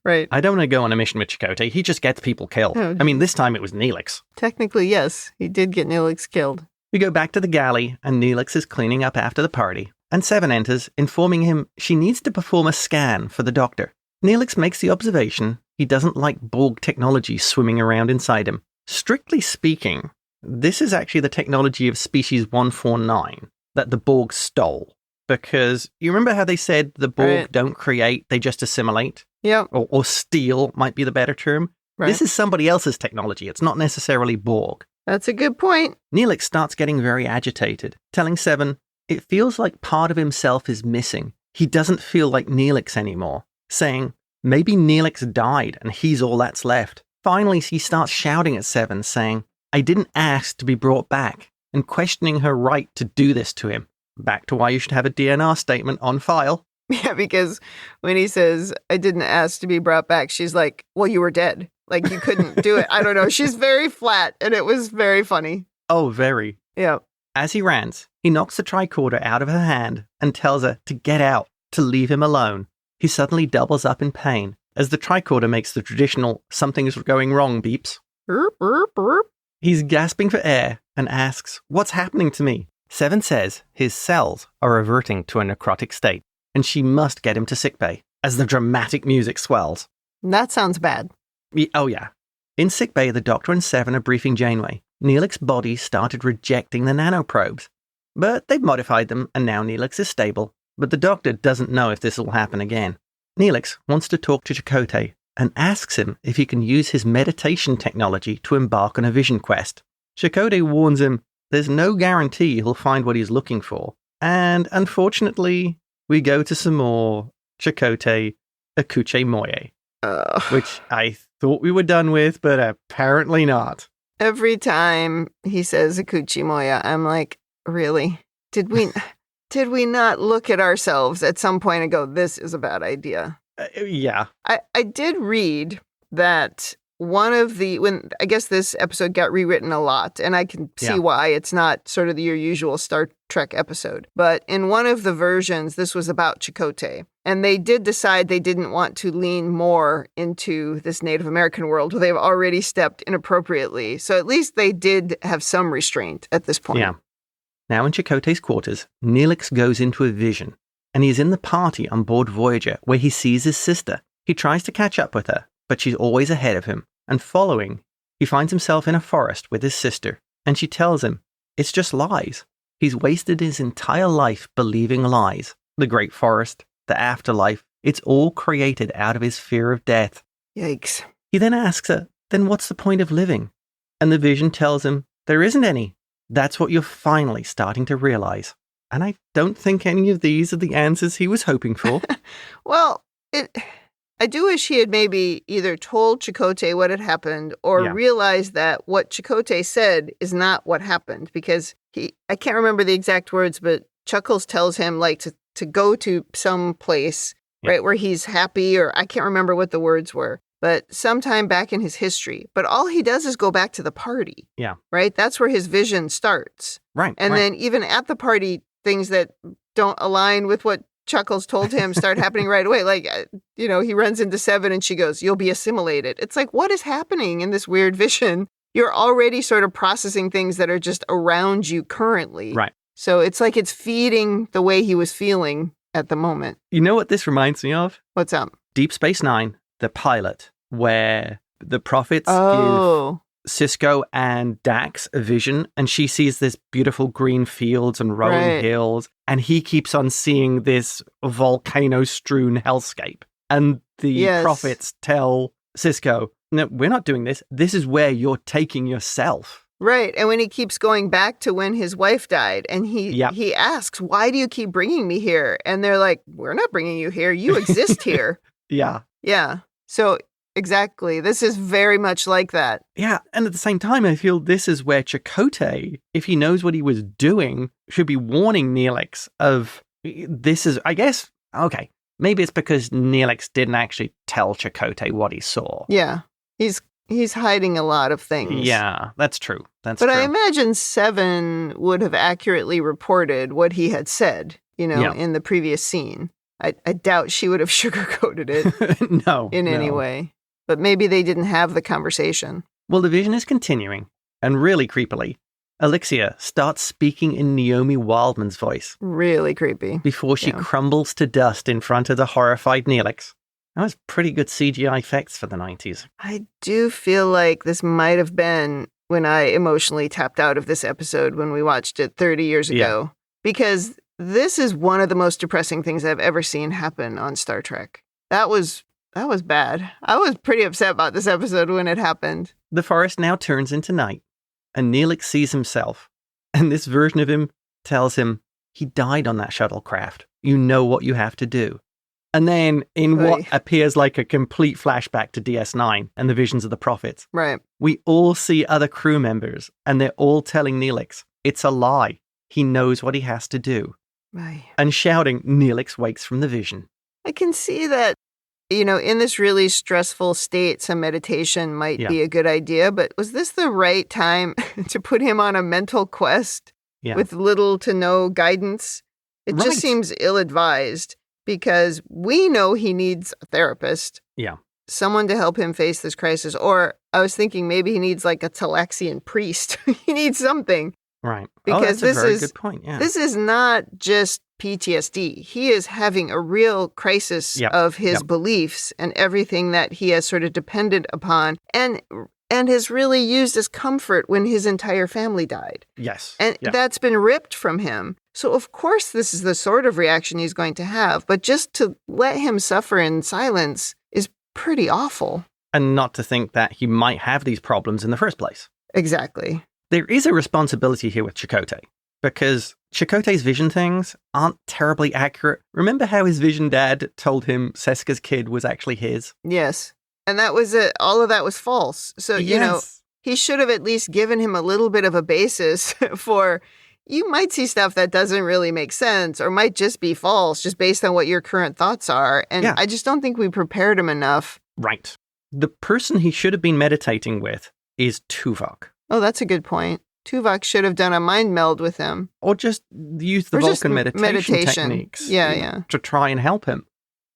Speaker 1: Right.
Speaker 2: I don't want to go on a mission with Chakotay. He just gets people killed.
Speaker 1: Oh,
Speaker 2: I mean, this time it was Neelix.
Speaker 1: Technically, yes. He did get Neelix killed.
Speaker 2: We go back to the galley, and Neelix is cleaning up after the party, and Seven enters, informing him she needs to perform a scan for the doctor. Neelix makes the observation he doesn't like Borg technology swimming around inside him. Strictly speaking, this is actually the technology of species 149 that the Borg stole. Because you remember how they said the Borg don't create, they just assimilate?
Speaker 1: Yep.
Speaker 2: Or steal might be the better term.
Speaker 1: Right.
Speaker 2: This is somebody else's technology. It's not necessarily Borg.
Speaker 1: That's a good point.
Speaker 2: Neelix starts getting very agitated, telling Seven it feels like part of himself is missing. He doesn't feel like Neelix anymore, saying maybe Neelix died and he's all that's left. Finally, he starts shouting at Seven, saying, I didn't ask to be brought back, and questioning her right to do this to him. Back to why you should have a DNR statement on file.
Speaker 1: Yeah, because when he says, I didn't ask to be brought back, she's like, well, you were dead. Like, you couldn't do it. I don't know. She's very flat, and it was very funny.
Speaker 2: Oh, very.
Speaker 1: Yeah.
Speaker 2: As he rants, he knocks the tricorder out of her hand and tells her to get out, to leave him alone. He suddenly doubles up in pain as the tricorder makes the traditional something's going wrong beeps.
Speaker 1: Burp, burp, burp.
Speaker 2: He's gasping for air and asks, what's happening to me? Seven says his cells are reverting to a necrotic state, and she must get him to sickbay as the dramatic music swells.
Speaker 1: That sounds bad.
Speaker 2: Oh, yeah. In sickbay, the Doctor and Seven are briefing Janeway. Neelix's body started rejecting the nanoprobes, but they've modified them, and now Neelix is stable, but the Doctor doesn't know if this will happen again. Neelix wants to talk to Chakotay and asks him if he can use his meditation technology to embark on a vision quest. Chakotay warns him there's no guarantee he'll find what he's looking for, and unfortunately, we go to some more Chakotay Akuche Moye, which I thought we were done with, but apparently not.
Speaker 1: Every time he says Akuche Moya, I'm like, really? Did we not look at ourselves at some point and go, this is a bad idea?
Speaker 2: Yeah.
Speaker 1: I did read that when I guess this episode got rewritten a lot, and I can see why. It's not sort of your usual Star Trek episode. But in one of the versions, this was about Chakotay. And they did decide they didn't want to lean more into this Native American world where they've already stepped inappropriately. So at least they did have some restraint at this point.
Speaker 2: Yeah. Now in Chakotay's quarters, Neelix goes into a vision, and he's in the party on board Voyager where he sees his sister. He tries to catch up with her, but she's always ahead of him. And following, he finds himself in a forest with his sister, and she tells him it's just lies. He's wasted his entire life believing lies. The Great Forest, the afterlife, it's all created out of his fear of death.
Speaker 1: Yikes.
Speaker 2: He then asks her, then what's the point of living? And the vision tells him there isn't any. That's what you're finally starting to realize. And I don't think any of these are the answers he was hoping for.
Speaker 1: Well, I do wish he had maybe either told Chakotay what had happened or realized that what Chakotay said is not what happened, because I can't remember the exact words, but Chuckles tells him like to go to some place, right, where he's happy, or I can't remember what the words were, but sometime back in his history. But all he does is go back to the party. Yeah. Right? That's where his vision starts. Right. And then even at the party, things that don't align with what Chuckles told him start happening right away. Like, he runs into Seven and she goes, you'll be assimilated. It's like, what is happening in this weird vision? You're already sort of processing things that are just around you currently. Right. So it's like it's feeding the way he was feeling at the moment.
Speaker 2: You know what this reminds me of?
Speaker 1: What's up?
Speaker 2: Deep Space Nine, the pilot, where the prophets give Sisko and Dax a vision, and she sees this beautiful green fields and rolling hills, and he keeps on seeing this volcano-strewn hellscape. And the prophets tell Sisko, no, we're not doing this. This is where you're taking yourself.
Speaker 1: Right. And when he keeps going back to when his wife died, and he asks, why do you keep bringing me here? And they're like, we're not bringing you here. You exist here.
Speaker 2: Yeah.
Speaker 1: So exactly. This is very much like that.
Speaker 2: Yeah. And at the same time, I feel this is where Chakotay, if he knows what he was doing, should be warning Neelix of this is, I guess, okay, maybe it's because Neelix didn't actually tell Chakotay what he saw.
Speaker 1: Yeah. He's hiding a lot of things.
Speaker 2: Yeah, that's true. But
Speaker 1: I imagine Seven would have accurately reported what he had said, in the previous scene. I doubt she would have sugarcoated it in any way. But maybe they didn't have the conversation.
Speaker 2: Well, the vision is continuing, and really creepily, Elixir starts speaking in Naomi Wildman's voice.
Speaker 1: Really creepy.
Speaker 2: Before she crumbles to dust in front of the horrified Neelix. That was pretty good CGI effects for the 90s.
Speaker 1: I do feel like this might have been when I emotionally tapped out of this episode when we watched it 30 years ago. Because this is one of the most depressing things I've ever seen happen on Star Trek. That was bad. I was pretty upset about this episode when it happened.
Speaker 2: The forest now turns into night, and Neelix sees himself. And this version of him tells him, he died on that shuttlecraft. You know what you have to do. And then in what appears like a complete flashback to DS9 and the visions of the prophets, we all see other crew members, and they're all telling Neelix, it's a lie. He knows what he has to do. And shouting, Neelix wakes from the vision.
Speaker 1: I can see that, in this really stressful state, some meditation might be a good idea, but was this the right time to put him on a mental quest with little to no guidance? It just seems ill-advised. Because we know he needs a therapist.
Speaker 2: Yeah.
Speaker 1: Someone to help him face this crisis. Or I was thinking maybe he needs like a Talaxian priest. He needs something.
Speaker 2: Right.
Speaker 1: Because
Speaker 2: that's a very good point. Yeah.
Speaker 1: This is not just PTSD. He is having a real crisis of his beliefs and everything that he has sort of depended upon and has really used as comfort when his entire family died.
Speaker 2: Yes.
Speaker 1: And that's been ripped from him. So, of course, this is the sort of reaction he's going to have. But just to let him suffer in silence is pretty awful.
Speaker 2: And not to think that he might have these problems in the first place.
Speaker 1: Exactly.
Speaker 2: There is a responsibility here with Chakotay. Because Chakotay's vision things aren't terribly accurate. Remember how his vision dad told him Seska's kid was actually his?
Speaker 1: Yes. And that was it. All of that was false. So, he should have at least given him a little bit of a basis for... You might see stuff that doesn't really make sense or might just be false just based on what your current thoughts are. And I just don't think we prepared him enough.
Speaker 2: Right. The person he should have been meditating with is Tuvok.
Speaker 1: Oh, that's a good point. Tuvok should have done a mind meld with him.
Speaker 2: Or just use the Vulcan meditation techniques to try and help him.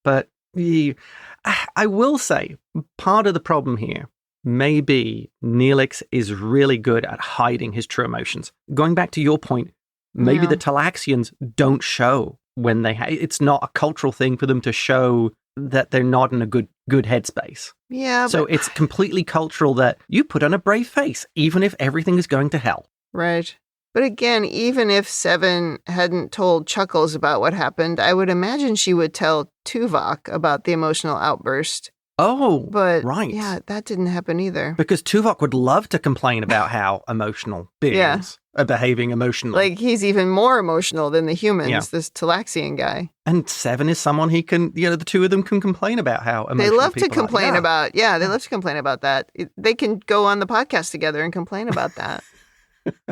Speaker 2: But I will say, part of the problem here maybe Neelix is really good at hiding his true emotions. Going back to your point, maybe the Talaxians don't show when they... it's not a cultural thing for them to show that they're not in a good headspace.
Speaker 1: Yeah,
Speaker 2: so it's completely cultural that you put on a brave face, even if everything is going to hell.
Speaker 1: Right. But again, even if Seven hadn't told Chuckles about what happened, I would imagine she would tell Tuvok about the emotional outburst.
Speaker 2: Oh,
Speaker 1: but
Speaker 2: right.
Speaker 1: Yeah, that didn't happen either.
Speaker 2: Because Tuvok would love to complain about how emotional beings are behaving emotionally.
Speaker 1: Like, he's even more emotional than the humans, this Talaxian guy.
Speaker 2: And Seven is someone he can, the two of them can complain about how emotional
Speaker 1: they love to complain
Speaker 2: are.
Speaker 1: about. Yeah, they love to complain about that. They can go on the podcast together and complain about that.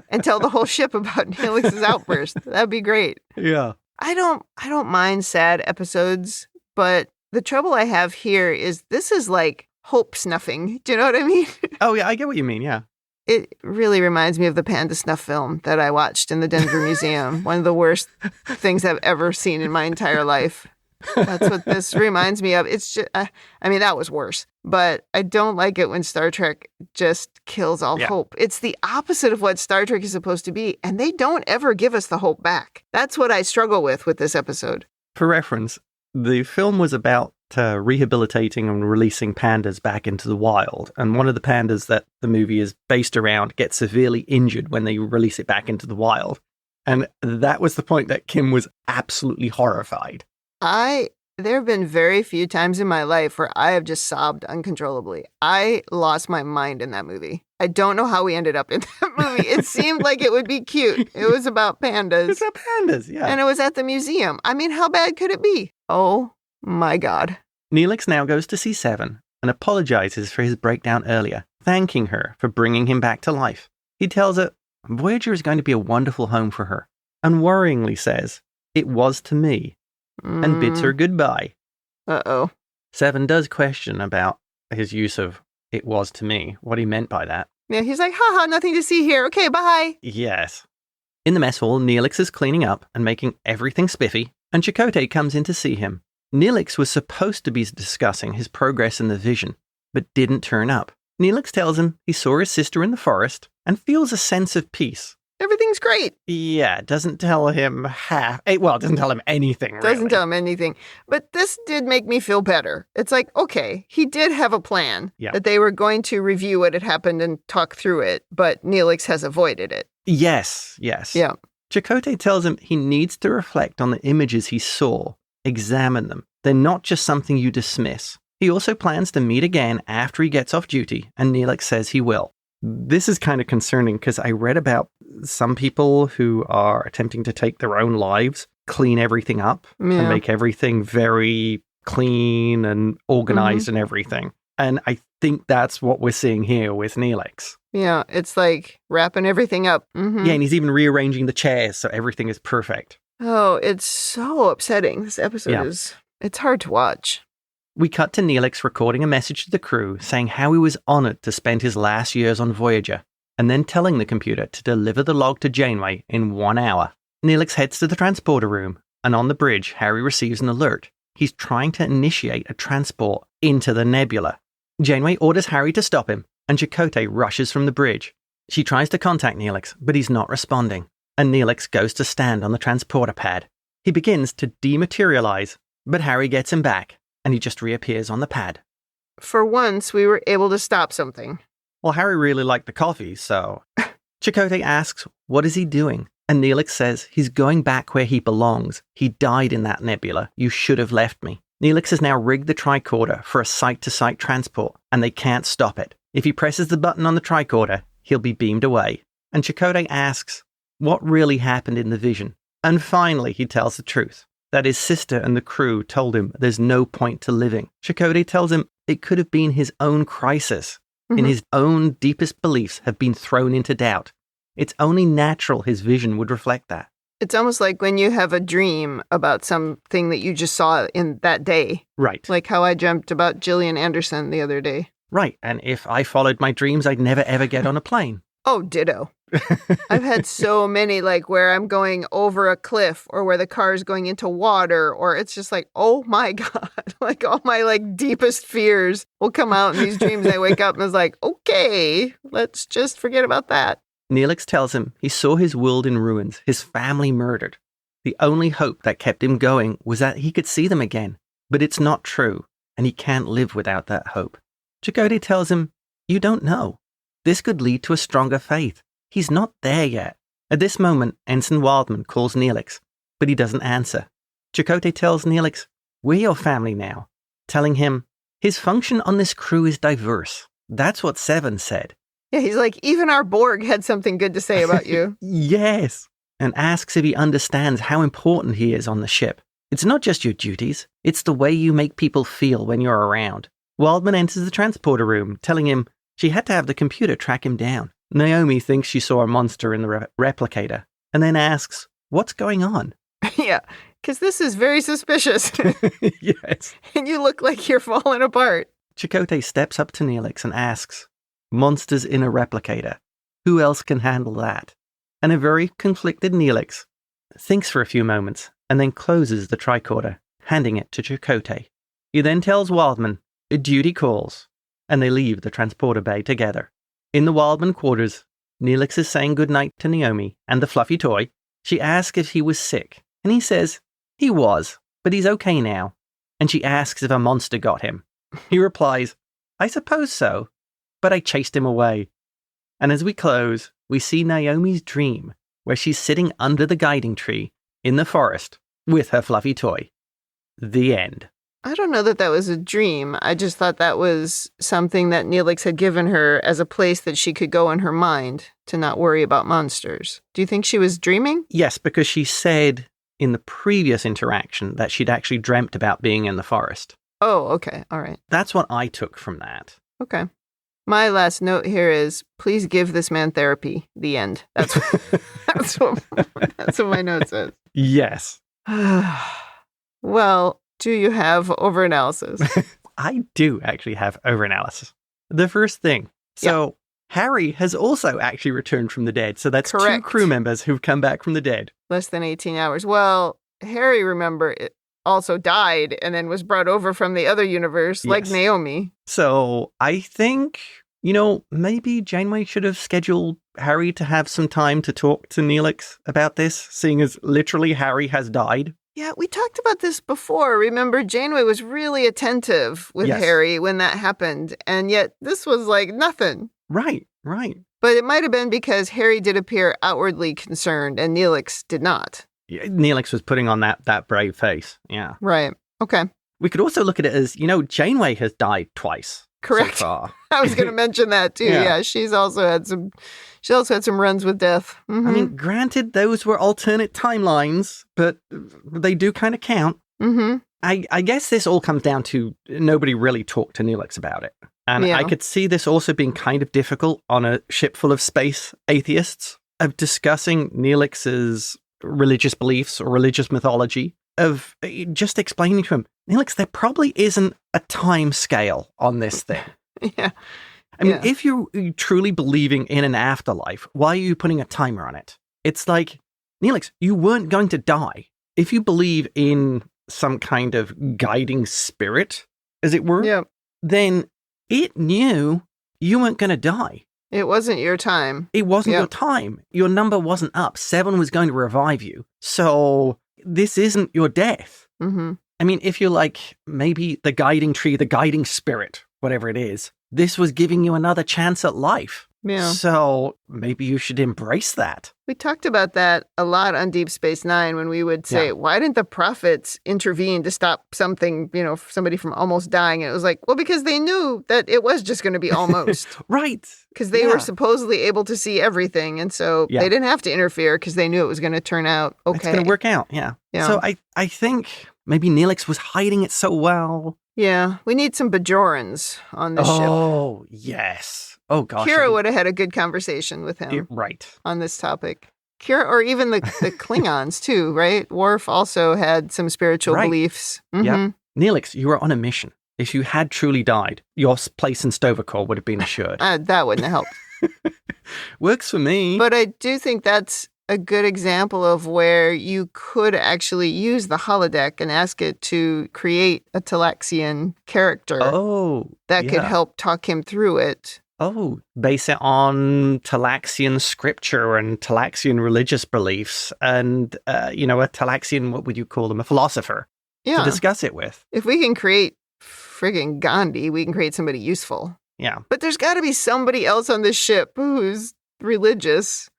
Speaker 1: And tell the whole ship about Neelix's outburst. That'd be great.
Speaker 2: Yeah.
Speaker 1: I don't mind sad episodes, but the trouble I have here is this is like hope snuffing. Do you know what I mean?
Speaker 2: Oh, yeah, I get what you mean, yeah.
Speaker 1: It really reminds me of the Panda Snuff film that I watched in the Denver Museum. One of the worst things I've ever seen in my entire life. That's what this reminds me of. It's just, that was worse. But I don't like it when Star Trek just kills all hope. It's the opposite of what Star Trek is supposed to be, and they don't ever give us the hope back. That's what I struggle with this episode.
Speaker 2: For reference, the film was about rehabilitating and releasing pandas back into the wild. And one of the pandas that the movie is based around gets severely injured when they release it back into the wild. And that was the point that Kim was absolutely horrified.
Speaker 1: There have been very few times in my life where I have just sobbed uncontrollably. I lost my mind in that movie. I don't know how we ended up in that movie. It seemed like it would be cute. It was about pandas.
Speaker 2: It's about pandas, yeah.
Speaker 1: And it was at the museum. I mean, how bad could it be? Oh, my God.
Speaker 2: Neelix now goes to see Seven and apologizes for his breakdown earlier, thanking her for bringing him back to life. He tells her Voyager is going to be a wonderful home for her, and worryingly says, "It was to me," and bids her goodbye.
Speaker 1: Uh-oh.
Speaker 2: Seven does question about his use of "it was to me," what he meant by that.
Speaker 1: Yeah, he's like, haha, nothing to see here. Okay, bye.
Speaker 2: Yes. In the mess hall, Neelix is cleaning up and making everything spiffy, and Chakotay comes in to see him. Neelix was supposed to be discussing his progress in the vision, but didn't turn up. Neelix tells him he saw his sister in the forest and feels a sense of peace.
Speaker 1: Everything's great.
Speaker 2: Yeah, doesn't tell him doesn't tell him anything, really.
Speaker 1: Doesn't tell him anything. But this did make me feel better. It's like, okay, he did have a plan that they were going to review what had happened and talk through it, but Neelix has avoided it.
Speaker 2: Yes.
Speaker 1: Yeah.
Speaker 2: Chakotay tells him he needs to reflect on the images he saw, examine them. They're not just something you dismiss. He also plans to meet again after he gets off duty, and Neelix says he will. This is kind of concerning because I read about some people who are attempting to take their own lives, clean everything up, and make everything very clean and organized and everything. And I think that's what we're seeing here with Neelix.
Speaker 1: Yeah, it's like wrapping everything up.
Speaker 2: Yeah, and he's even rearranging the chairs so everything is perfect.
Speaker 1: Oh, it's so upsetting. This episode it's hard to watch.
Speaker 2: We cut to Neelix recording a message to the crew saying how he was honored to spend his last years on Voyager, and then telling the computer to deliver the log to Janeway in 1 hour. Neelix heads to the transporter room, and on the bridge, Harry receives an alert. He's trying to initiate a transport into the nebula. Janeway orders Harry to stop him, and Chakotay rushes from the bridge. She tries to contact Neelix, but he's not responding, and Neelix goes to stand on the transporter pad. He begins to dematerialize, but Harry gets him back, and he just reappears on the pad.
Speaker 1: For once, we were able to stop something.
Speaker 2: Well, Harry really liked the coffee, so... Chakotay asks, what is he doing? And Neelix says, he's going back where he belongs. He died in that nebula. You should have left me. Neelix has now rigged the tricorder for a site-to-site transport, and they can't stop it. If he presses the button on the tricorder, he'll be beamed away. And Chakotay asks, what really happened in the vision? And finally, he tells the truth. That his sister and the crew told him there's no point to living. Chakotay tells him it could have been his own crisis. In his own deepest beliefs have been thrown into doubt. It's only natural his vision would reflect that.
Speaker 1: It's almost like when you have a dream about something that you just saw in that day.
Speaker 2: Right.
Speaker 1: Like how I dreamt about Gillian Anderson the other day.
Speaker 2: Right. And if I followed my dreams, I'd never ever get on a plane.
Speaker 1: Oh, ditto. I've had so many, like where I'm going over a cliff or where the car is going into water, or it's just like, oh my God, like all my like deepest fears will come out in these dreams. I wake up and it's like, okay, let's just forget about that.
Speaker 2: Neelix tells him he saw his world in ruins, his family murdered. The only hope that kept him going was that he could see them again. But it's not true, and he can't live without that hope. Chakotay tells him, you don't know. This could lead to a stronger faith. He's not there yet. At this moment, Ensign Wildman calls Neelix, but he doesn't answer. Chakotay tells Neelix, we're your family now, telling him his function on this crew is diverse. That's what Seven said.
Speaker 1: Yeah, he's like, even our Borg had something good to say about you.
Speaker 2: Yes, and asks if he understands how important he is on the ship. It's not just your duties, it's the way you make people feel when you're around. Wildman enters the transporter room, telling him she had to have the computer track him down. Naomi thinks she saw a monster in the replicator, and then asks, what's going on?
Speaker 1: Yeah, because this is very suspicious.
Speaker 2: Yes.
Speaker 1: And you look like you're falling apart.
Speaker 2: Chakotay steps up to Neelix and asks, monsters in a replicator. Who else can handle that? And a very conflicted Neelix thinks for a few moments, and then closes the tricorder, handing it to Chakotay. He then tells Wildman, duty calls, and they leave the transporter bay together. In the Wildman quarters, Neelix is saying goodnight to Naomi and the fluffy toy. She asks if he was sick, and he says he was, but he's okay now. and she asks if a monster got him. He replies, "I suppose so, but I chased him away." And as we close, we see Naomi's dream, where she's sitting under the guiding tree in the forest with her fluffy toy. The end.
Speaker 1: I don't know that that was a dream. I just thought that was something that Neelix had given her as a place that she could go in her mind to not worry about monsters. Do you think she was dreaming?
Speaker 2: Yes, because she said in the previous interaction that she'd actually dreamt about being in the forest.
Speaker 1: Oh, okay. All right.
Speaker 2: That's what I took from that.
Speaker 1: Okay. My last note here is, please give this man therapy. The end. That's what my note says.
Speaker 2: Yes.
Speaker 1: Well, do you have overanalysis?
Speaker 2: I do actually have overanalysis. The first thing. So Harry has also actually returned from the dead. So that's
Speaker 1: Correct.
Speaker 2: 2 crew members who've come back from the dead.
Speaker 1: Less than 18 hours. Well, Harry, remember, also died and then was brought over from the other universe, like Naomi.
Speaker 2: So I think, maybe Janeway should have scheduled Harry to have some time to talk to Neelix about this, seeing as literally Harry has died.
Speaker 1: Yeah, we talked about this before. Remember, Janeway was really attentive with Harry when that happened, and yet this was like nothing.
Speaker 2: Right.
Speaker 1: But it might have been because Harry did appear outwardly concerned and Neelix did not.
Speaker 2: Yeah, Neelix was putting on that brave face. Yeah.
Speaker 1: Right. Okay.
Speaker 2: We could also look at it as, Janeway has died twice.
Speaker 1: Correct.
Speaker 2: So far.
Speaker 1: I was going to mention that too. Yeah. She's also had some runs with death. Mm-hmm.
Speaker 2: I mean, granted, those were alternate timelines, but they do kind of count.
Speaker 1: Mm-hmm.
Speaker 2: I guess this all comes down to nobody really talked to Neelix about it. And I could see this also being kind of difficult on a ship full of space atheists, of discussing Neelix's religious beliefs or religious mythology, of just explaining to him, Neelix, there probably isn't a time scale on this thing.
Speaker 1: Yeah.
Speaker 2: I mean, if you're truly believing in an afterlife, why are you putting a timer on it? It's like, Neelix, you weren't going to die. If you believe in some kind of guiding spirit, as it were, then it knew you weren't going to die.
Speaker 1: It wasn't your time.
Speaker 2: It wasn't your time. Your number wasn't up. 7 was going to revive you. So this isn't your death.
Speaker 1: Mm-hmm.
Speaker 2: I mean, if you're like maybe the guiding tree, the guiding spirit, whatever it is, this was giving you another chance at life.
Speaker 1: Yeah.
Speaker 2: So maybe you should embrace that.
Speaker 1: We talked about that a lot on Deep Space Nine when we would say, why didn't the prophets intervene to stop something, somebody from almost dying? And it was like, well, because they knew that it was just going to be almost.
Speaker 2: Right.
Speaker 1: Because they were supposedly able to see everything. And so they didn't have to interfere because they knew it was going to turn out okay.
Speaker 2: It's going to work out. Yeah. So I think maybe Neelix was hiding it so well.
Speaker 1: Yeah. We need some Bajorans on the ship.
Speaker 2: Oh, yes. Oh, gosh.
Speaker 1: Kira would have had a good conversation with him on this topic. Kira, or even the Klingons too, right? Worf also had some spiritual beliefs. Mm-hmm.
Speaker 2: Yeah. Neelix, you were on a mission. If you had truly died, your place in Stovercore would have been assured.
Speaker 1: That wouldn't have helped.
Speaker 2: Works for me.
Speaker 1: But I do think that's a good example of where you could actually use the holodeck and ask it to create a Talaxian character that could help talk him through it.
Speaker 2: Oh, base it on Talaxian scripture and Talaxian religious beliefs and, a Talaxian, what would you call them, a philosopher to discuss it with.
Speaker 1: If we can create friggin' Gandhi, we can create somebody useful.
Speaker 2: Yeah.
Speaker 1: But there's got to be somebody else on this ship who's religious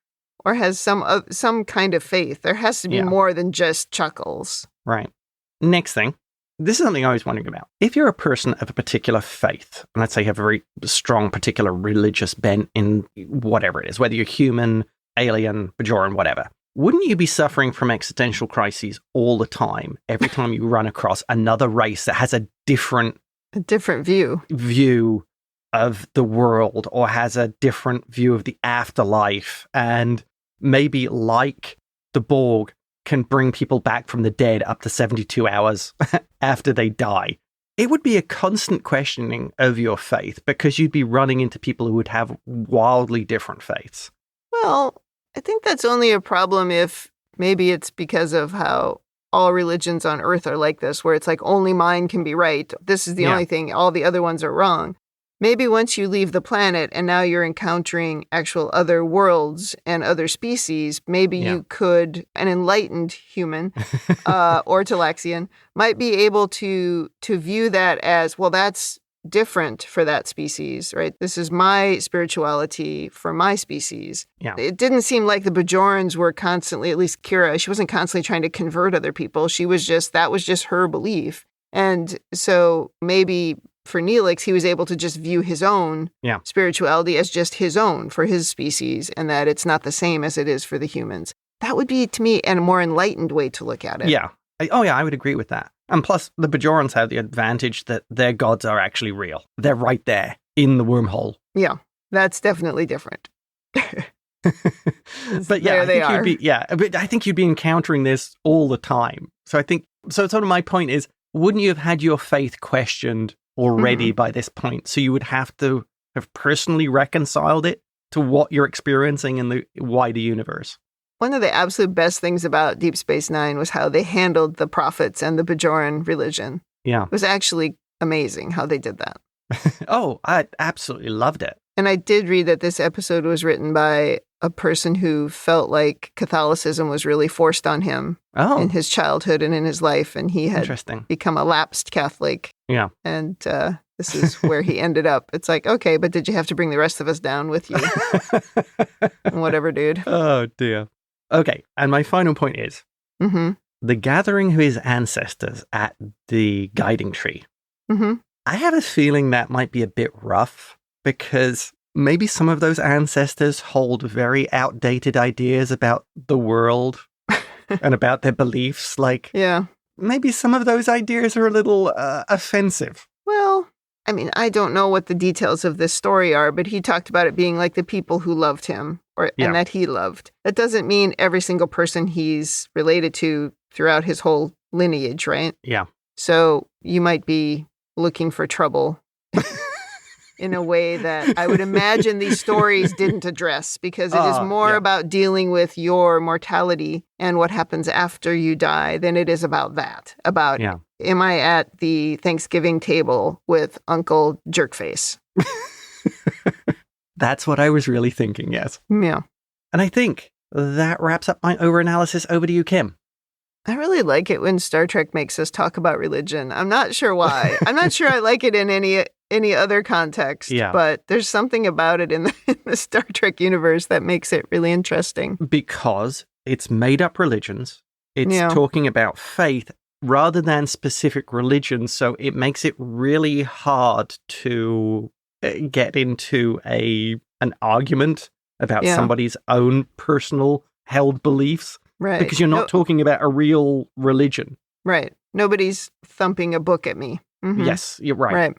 Speaker 1: or has some kind of faith. There has to be more than just Chuckles.
Speaker 2: Right. Next thing. This is something I was wondering about. If you're a person of a particular faith, and let's say you have a very strong particular religious bent in whatever it is, whether you're human, alien, Bajoran, whatever, wouldn't you be suffering from existential crises all the time, every time you run across another race that has a different view of the world or has a different view of the afterlife and maybe like the Borg can bring people back from the dead up to 72 hours after they die? It would be a constant questioning of your faith because you'd be running into people who would have wildly different faiths.
Speaker 1: Well, I think that's only a problem if maybe it's because of how all religions on Earth are like this, where it's like only mine can be right. This is the only thing. All the other ones are wrong. Maybe once you leave the planet and now you're encountering actual other worlds and other species, maybe you could, an enlightened human or Talaxian, might be able to view that as, well, that's different for that species, right? This is my spirituality for my species.
Speaker 2: Yeah.
Speaker 1: It didn't seem like the Bajorans were constantly, at least Kira, she wasn't constantly trying to convert other people. That was just her belief. And so maybe for Neelix, he was able to just view his own spirituality as just his own for his species, and that it's not the same as it is for the humans. That would be, to me, a more enlightened way to look at it.
Speaker 2: Yeah. I would agree with that. And plus, the Bajorans have the advantage that their gods are actually real. They're right there in the wormhole.
Speaker 1: Yeah, that's definitely different.
Speaker 2: But yeah, but I think you'd be encountering this all the time. So sort of my point is, wouldn't you have had your faith questioned already by this point? So you would have to have personally reconciled it to what you're experiencing in the wider universe.
Speaker 1: One of the absolute best things about Deep Space Nine was how they handled the prophets and the Bajoran religion.
Speaker 2: Yeah.
Speaker 1: It was actually amazing how they did that.
Speaker 2: Oh, I absolutely loved it.
Speaker 1: And I did read that this episode was written by a person who felt like Catholicism was really forced on him in his childhood and in his life. And he had become a lapsed Catholic.
Speaker 2: Yeah.
Speaker 1: And this is where he ended up. It's like, okay, but did you have to bring the rest of us down with you? Whatever, dude.
Speaker 2: Oh, dear. Okay. And my final point is the gathering of his ancestors at the guiding tree. I have a feeling that might be a bit rough because maybe some of those ancestors hold very outdated ideas about the world and about their beliefs. Like, maybe some of those ideas are a little offensive.
Speaker 1: Well, I mean, I don't know what the details of this story are, but he talked about it being like the people who loved him and that he loved. That doesn't mean every single person he's related to throughout his whole lineage, right?
Speaker 2: Yeah.
Speaker 1: So you might be looking for trouble in a way that I would imagine these stories didn't address, because it is more about dealing with your mortality and what happens after you die than it is about that. About, am I at the Thanksgiving table with Uncle Jerkface?
Speaker 2: That's what I was really thinking, yes.
Speaker 1: Yeah.
Speaker 2: And I think that wraps up my overanalysis. Over to you, Kim.
Speaker 1: I really like it when Star Trek makes us talk about religion. I'm not sure why. I'm not sure I like it in any other context, but there's something about it in the Star Trek universe that makes it really interesting.
Speaker 2: Because it's made up religions. It's talking about faith rather than specific religions. So it makes it really hard to get into an argument about somebody's own personal held beliefs.
Speaker 1: Right.
Speaker 2: Because you're not talking about a real religion.
Speaker 1: Right. Nobody's thumping a book at me.
Speaker 2: Yes, you're right.
Speaker 1: Right.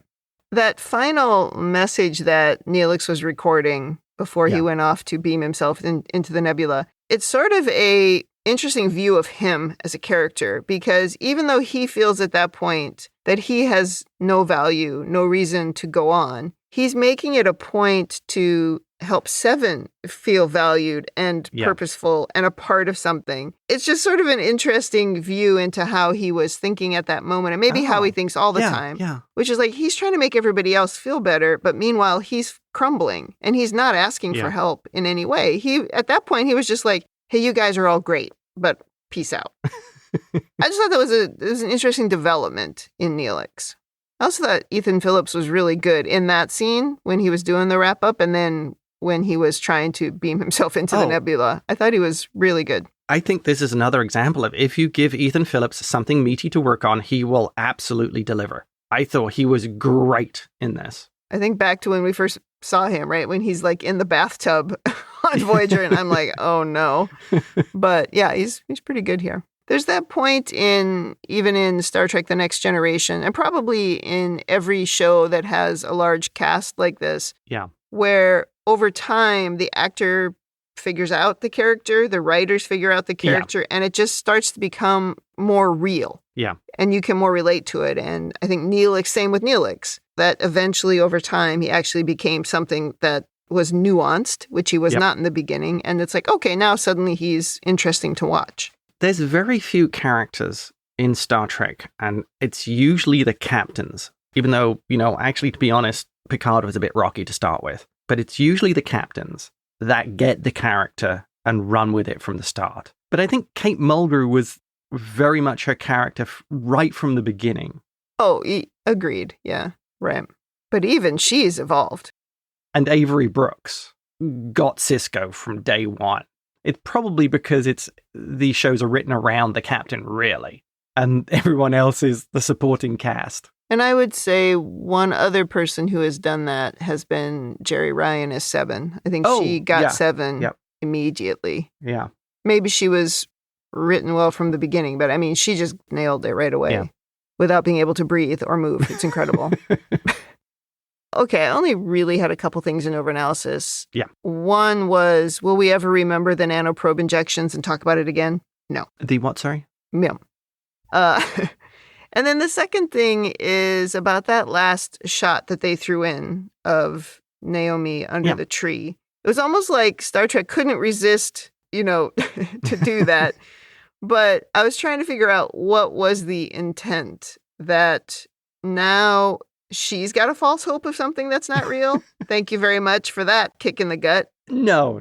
Speaker 1: That final message that Neelix was recording before he went off to beam himself into the nebula, it's sort of a interesting view of him as a character, because even though he feels at that point that he has no value, no reason to go on, he's making it a point to help Seven feel valued and purposeful and a part of something. It's just sort of an interesting view into how he was thinking at that moment, and maybe how he thinks all the time, which is like he's trying to make everybody else feel better, but meanwhile he's crumbling and he's not asking for help in any way. At that point he was just like, hey, you guys are all great, but peace out. I just thought that was an interesting development in Neelix. I also thought Ethan Phillips was really good in that scene when he was doing the wrap up, and then when he was trying to beam himself into the nebula. I thought he was really good.
Speaker 2: I think this is another example of if you give Ethan Phillips something meaty to work on, he will absolutely deliver. I thought he was great in this.
Speaker 1: I think back to when we first saw him, right? When he's like in the bathtub on Voyager, and I'm like, oh no. But yeah, he's pretty good here. There's that point even in Star Trek The Next Generation, and probably in every show that has a large cast like this, where over time the actor figures out the character, the writers figure out the character, and it just starts to become more real.
Speaker 2: Yeah.
Speaker 1: And you can more relate to it. And I think same with Neelix, that eventually over time he actually became something that was nuanced, which he was not in the beginning. And it's like, okay, now suddenly he's interesting to watch.
Speaker 2: There's very few characters in Star Trek, and it's usually the captains. Even though, actually, to be honest, Picard was a bit rocky to start with. But it's usually the captains that get the character and run with it from the start. But I think Kate Mulgrew was very much her character right from the beginning.
Speaker 1: Oh, agreed. Yeah, right. But even she's evolved.
Speaker 2: And Avery Brooks got Sisko from day one. It's probably because these shows are written around the captain, really. And everyone else is the supporting cast.
Speaker 1: And I would say one other person who has done that has been Jerry Ryan as Seven. I think she got Seven immediately.
Speaker 2: Yeah.
Speaker 1: Maybe she was written well from the beginning, but I mean, she just nailed it right away without being able to breathe or move. It's incredible. Okay, I only really had a couple things in overanalysis.
Speaker 2: Yeah.
Speaker 1: One was, will we ever remember the nanoprobe injections and talk about it again? No.
Speaker 2: The what, sorry?
Speaker 1: Yeah. And then the second thing is about that last shot that they threw in of Naomi under the tree. It was almost like Star Trek couldn't resist, to do that. But I was trying to figure out what was the intent, that now she's got a false hope of something that's not real. Thank you very much for that kick in the gut.
Speaker 2: No,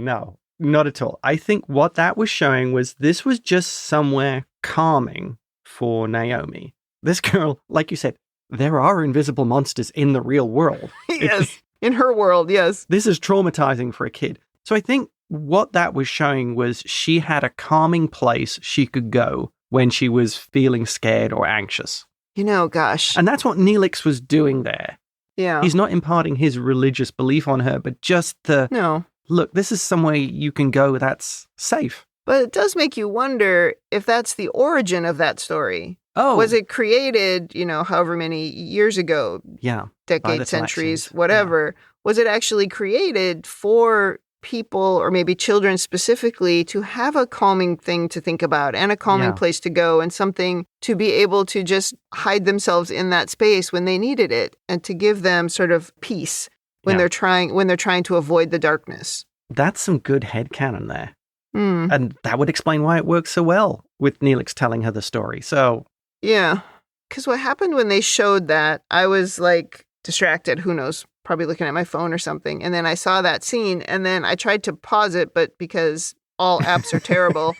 Speaker 2: not at all. I think what that was showing was this was just somewhere calming for Naomi. This girl, like you said, there are invisible monsters in the real world.
Speaker 1: Yes, in her world, yes.
Speaker 2: This is traumatizing for a kid. So I think what that was showing was she had a calming place she could go when she was feeling scared or anxious.
Speaker 1: Gosh.
Speaker 2: And that's what Neelix was doing there.
Speaker 1: Yeah.
Speaker 2: He's not imparting his religious belief on her, but just look, this is somewhere you can go that's safe.
Speaker 1: But it does make you wonder if that's the origin of that story.
Speaker 2: Oh.
Speaker 1: Was it created, however many years ago?
Speaker 2: Yeah.
Speaker 1: Decades, centuries, whatever. Yeah. Was it actually created for people, or maybe children specifically, to have a calming thing to think about and a calming place to go and something to be able to just hide themselves in that space when they needed it, and to give them sort of peace when they're trying to avoid the darkness?
Speaker 2: That's some good headcanon there. And that would explain why it works so well with Neelix telling her the story. So
Speaker 1: yeah, because what happened when they showed that, I was like distracted, who knows, probably looking at my phone or something. And then I saw that scene, and then I tried to pause it, but because all apps are terrible,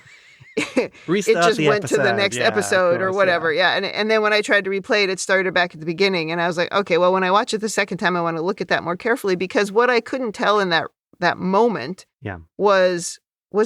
Speaker 1: it just went to the next episode or whatever. Yeah. And then when I tried to replay it, it started back at the beginning. And I was like, okay, well, when I watch it the second time, I want to look at that more carefully, because what I couldn't tell in that moment was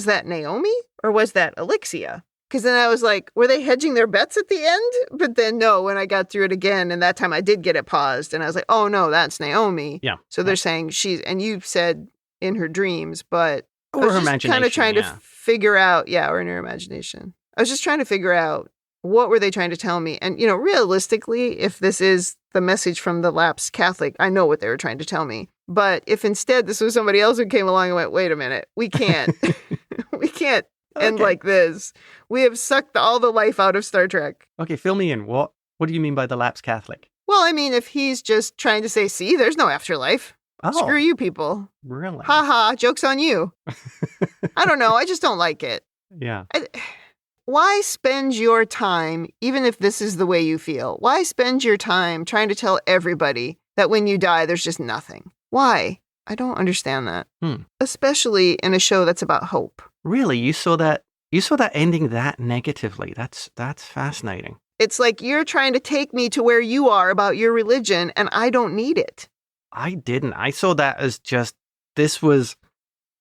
Speaker 1: that Naomi or was that Alexia? Because then I was like, were they hedging their bets at the end? But then no, when I got through it again, and that time I did get it paused, and I was like, oh no, that's Naomi.
Speaker 2: Yeah.
Speaker 1: So they're saying and you said in her dreams, but
Speaker 2: or
Speaker 1: I was
Speaker 2: her
Speaker 1: just
Speaker 2: imagination,
Speaker 1: kind of trying to figure out, or in her imagination. I was just trying to figure out, what were they trying to tell me? And, realistically, if this is the message from the lapsed Catholic, I know what they were trying to tell me. But if instead this was somebody else who came along and went, wait a minute, we can't, we can't end like this. We have sucked all the life out of Star Trek.
Speaker 2: Okay, fill me in. What do you mean by the lapsed Catholic?
Speaker 1: Well, I mean, if he's just trying to say, see, there's no afterlife.
Speaker 2: Oh,
Speaker 1: screw you people.
Speaker 2: Really?
Speaker 1: Ha ha, joke's on you. I don't know. I just don't like it.
Speaker 2: Yeah.
Speaker 1: Why spend your time, even if this is the way you feel, why spend your time trying to tell everybody that when you die, there's just nothing? Why? I don't understand that. Especially in a show that's about hope.
Speaker 2: Really? You saw that ending that negatively. That's fascinating.
Speaker 1: It's like you're trying to take me to where you are about your religion, and I don't need it.
Speaker 2: I didn't. I saw that as just, this was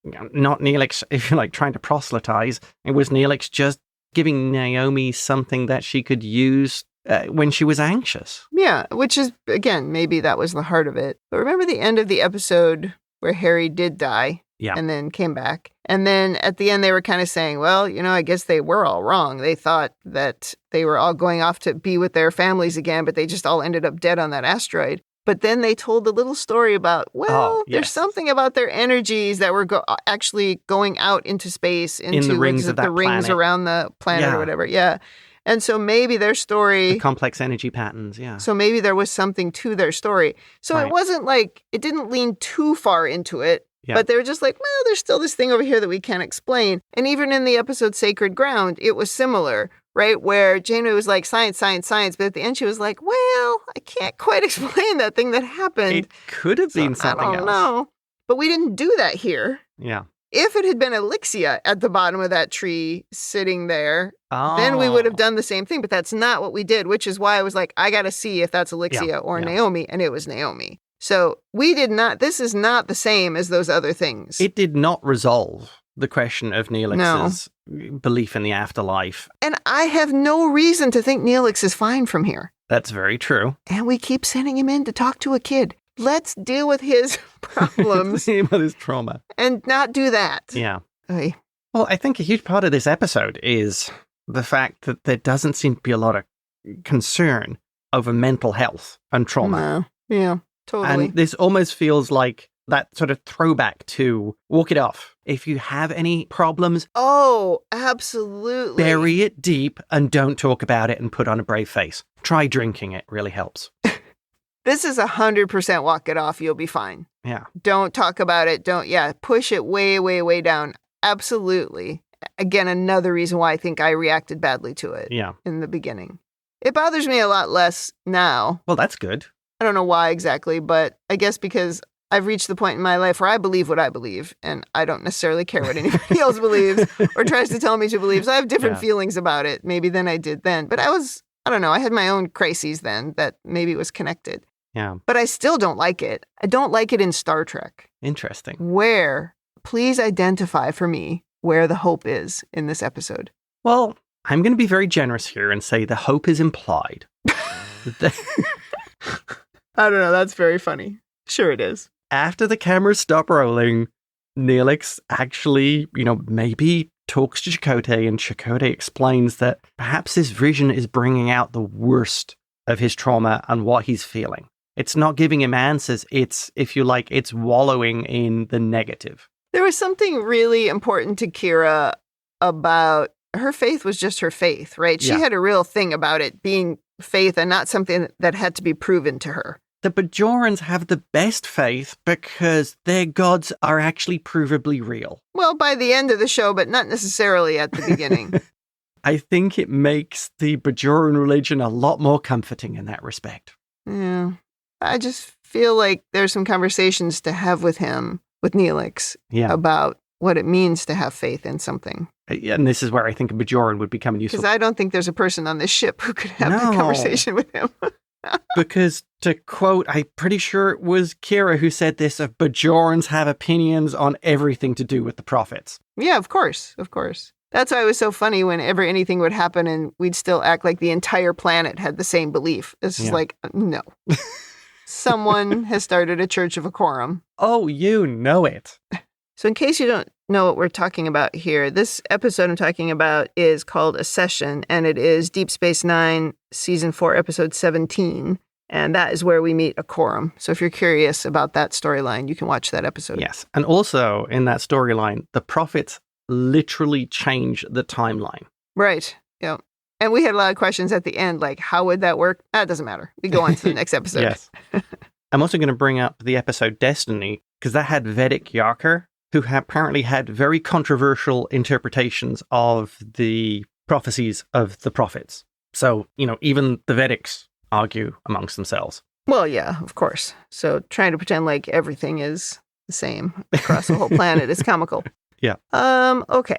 Speaker 2: not Neelix, if you like, trying to proselytize. It was Neelix just giving Naomi something that she could use when she was anxious.
Speaker 1: Yeah, which is, again, maybe that was the heart of it. But remember the end of the episode where Harry did die?
Speaker 2: Yeah.
Speaker 1: And then came back. And then at the end, they were kind of saying, well, I guess they were all wrong. They thought that they were all going off to be with their families again, but they just all ended up dead on that asteroid. But then they told the little story about, there's something about their energies that were actually going out into space, into
Speaker 2: the rings of that
Speaker 1: rings
Speaker 2: planet.
Speaker 1: around the planet or whatever. Yeah. And so maybe their story...
Speaker 2: The complex energy patterns, yeah.
Speaker 1: So maybe there was something to their story. So It wasn't like, it didn't lean too far into it. Yeah. But they were just like, well, there's still this thing over here that we can't explain. And even in the episode Sacred Ground, it was similar, right? Where Janeway was like, science, science, science. But at the end, she was like, well, I can't quite explain that thing that happened.
Speaker 2: It could have been something else.
Speaker 1: I don't know. But we didn't do that here.
Speaker 2: Yeah.
Speaker 1: If it had been Elixia at the bottom of that tree sitting there, then we would have done the same thing. But that's not what we did, which is why I was like, I got to see if that's Elixia or Naomi. And it was Naomi. So we did not, this is not the same as those other things.
Speaker 2: It did not resolve the question of Neelix's belief in the afterlife.
Speaker 1: And I have no reason to think Neelix is fine from here.
Speaker 2: That's very true.
Speaker 1: And we keep sending him in to talk to a kid. Let's deal with his problems.
Speaker 2: Deal with his trauma.
Speaker 1: And not do that.
Speaker 2: Yeah.
Speaker 1: Oy.
Speaker 2: Well, I think a huge part of this episode is the fact that there doesn't seem to be a lot of concern over mental health and trauma.
Speaker 1: No. Yeah, totally.
Speaker 2: And this almost feels like that sort of throwback to walk it off. If you have any problems,
Speaker 1: oh, absolutely.
Speaker 2: Bury it deep and don't talk about it and put on a brave face. Try drinking it. Really helps.
Speaker 1: This is 100% walk it off. You'll be fine.
Speaker 2: Yeah.
Speaker 1: Don't talk about it. Push it way, way, way down. Absolutely. Again, another reason why I think I reacted badly to it in the beginning. It bothers me a lot less now.
Speaker 2: Well, that's good.
Speaker 1: I don't know why exactly, but I guess because I've reached the point in my life where I believe what I believe, and I don't necessarily care what anybody else believes or tries to tell me to believe. So I have different feelings about it, maybe than I did then. But I don't know, I had my own crises then that maybe was connected.
Speaker 2: Yeah.
Speaker 1: But I still don't like it. I don't like it in Star Trek.
Speaker 2: Interesting.
Speaker 1: Please identify for me where the hope is in this episode.
Speaker 2: Well, I'm going to be very generous here and say the hope is implied.
Speaker 1: I don't know. That's very funny. Sure it is.
Speaker 2: After the cameras stop rolling, Neelix actually, maybe talks to Chakotay, and Chakotay explains that perhaps his vision is bringing out the worst of his trauma and what he's feeling. It's not giving him answers. It's, if you like, it's wallowing in the negative.
Speaker 1: There was something really important to Kira about her faith was just her faith, right? She had a real thing about it being faith and not something that had to be proven to her.
Speaker 2: The Bajorans have the best faith because their gods are actually provably real.
Speaker 1: Well, by the end of the show, but not necessarily at the beginning.
Speaker 2: I think it makes the Bajoran religion a lot more comforting in that respect.
Speaker 1: Yeah. I just feel like there's some conversations to have with him, with Neelix, about what it means to have faith in something.
Speaker 2: And this is where I think a Bajoran would become useful.
Speaker 1: Because I don't think there's a person on this ship who could have that conversation with him.
Speaker 2: Because, to quote, I'm pretty sure it was Kira who said this, of Bajorans have opinions on everything to do with the prophets.
Speaker 1: Yeah, of course. Of course. That's why it was so funny whenever anything would happen and we'd still act like the entire planet had the same belief. It's just like, no. Someone has started a Church of Quorum.
Speaker 2: Oh, you know it.
Speaker 1: So in case you don't know what we're talking about here, this episode I'm talking about is called A Session, and it is Deep Space Nine, Season 4, Episode 17. And that is where we meet a quorum. So if you're curious about that storyline, you can watch that episode.
Speaker 2: Yes. And also in that storyline, the prophets literally change the timeline.
Speaker 1: Right. Yeah. And we had a lot of questions at the end, like, how would that work? That doesn't matter. We go on to the next episode.
Speaker 2: Yes. I'm also going to bring up the episode Destiny, because that had Vedic Yarker, who apparently had very controversial interpretations of the prophecies of the prophets. So, even the Vedics argue amongst themselves.
Speaker 1: Well, yeah, of course. So trying to pretend like everything is the same across the whole planet is comical.
Speaker 2: Yeah.
Speaker 1: Okay.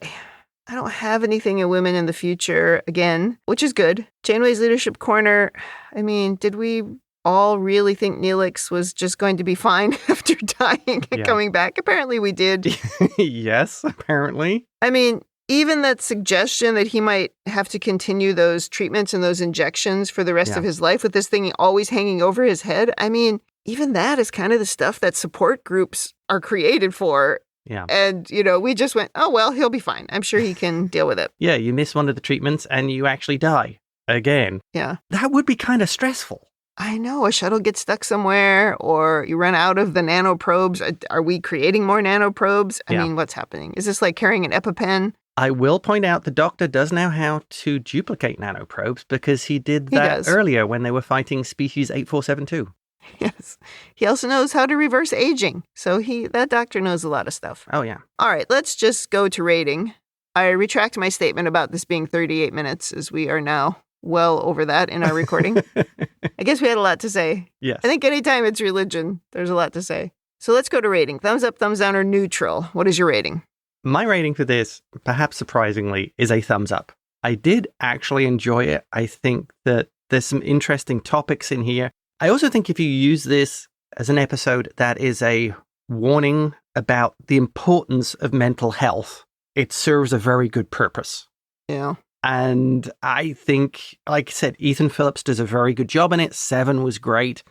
Speaker 1: I don't have anything in Women in the Future again, which is good. Janeway's Leadership Corner. I mean, did we all really think Neelix was just going to be fine after dying and coming back? Apparently we did.
Speaker 2: Yes, apparently.
Speaker 1: I mean, even that suggestion that he might have to continue those treatments and those injections for the rest of his life with this thing always hanging over his head. I mean, even that is kind of the stuff that support groups are created for.
Speaker 2: Yeah.
Speaker 1: And, we just went, oh, well, he'll be fine. I'm sure he can deal with it.
Speaker 2: Yeah, you miss one of the treatments and you actually die again.
Speaker 1: Yeah.
Speaker 2: That would be kind of stressful.
Speaker 1: I know. A shuttle gets stuck somewhere or you run out of the nanoprobes. Are we creating more nanoprobes? I mean, what's happening? Is this like carrying an EpiPen?
Speaker 2: I will point out the Doctor does know how to duplicate nanoprobes because he did that earlier when they were fighting species 8472.
Speaker 1: Yes. He also knows how to reverse aging. So that doctor knows a lot of stuff.
Speaker 2: Oh, yeah.
Speaker 1: All right, let's just go to rating. I retract my statement about this being 38 minutes, as we are now well over that in our recording. I guess we had a lot to say.
Speaker 2: Yes.
Speaker 1: I think anytime it's religion, there's a lot to say. So let's go to rating. Thumbs up, thumbs down, or neutral? What is your rating?
Speaker 2: My rating for this, perhaps surprisingly, is a thumbs up. I did actually enjoy it. I think that there's some interesting topics in here. I also think if you use this as an episode that is a warning about the importance of mental health, it serves a very good purpose.
Speaker 1: Yeah.
Speaker 2: And I think, like I said, Ethan Phillips does a very good job in it. Seven was great.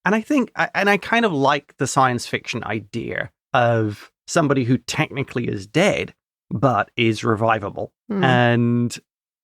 Speaker 2: And I kind of like the science fiction idea of somebody who technically is dead, but is revivable. And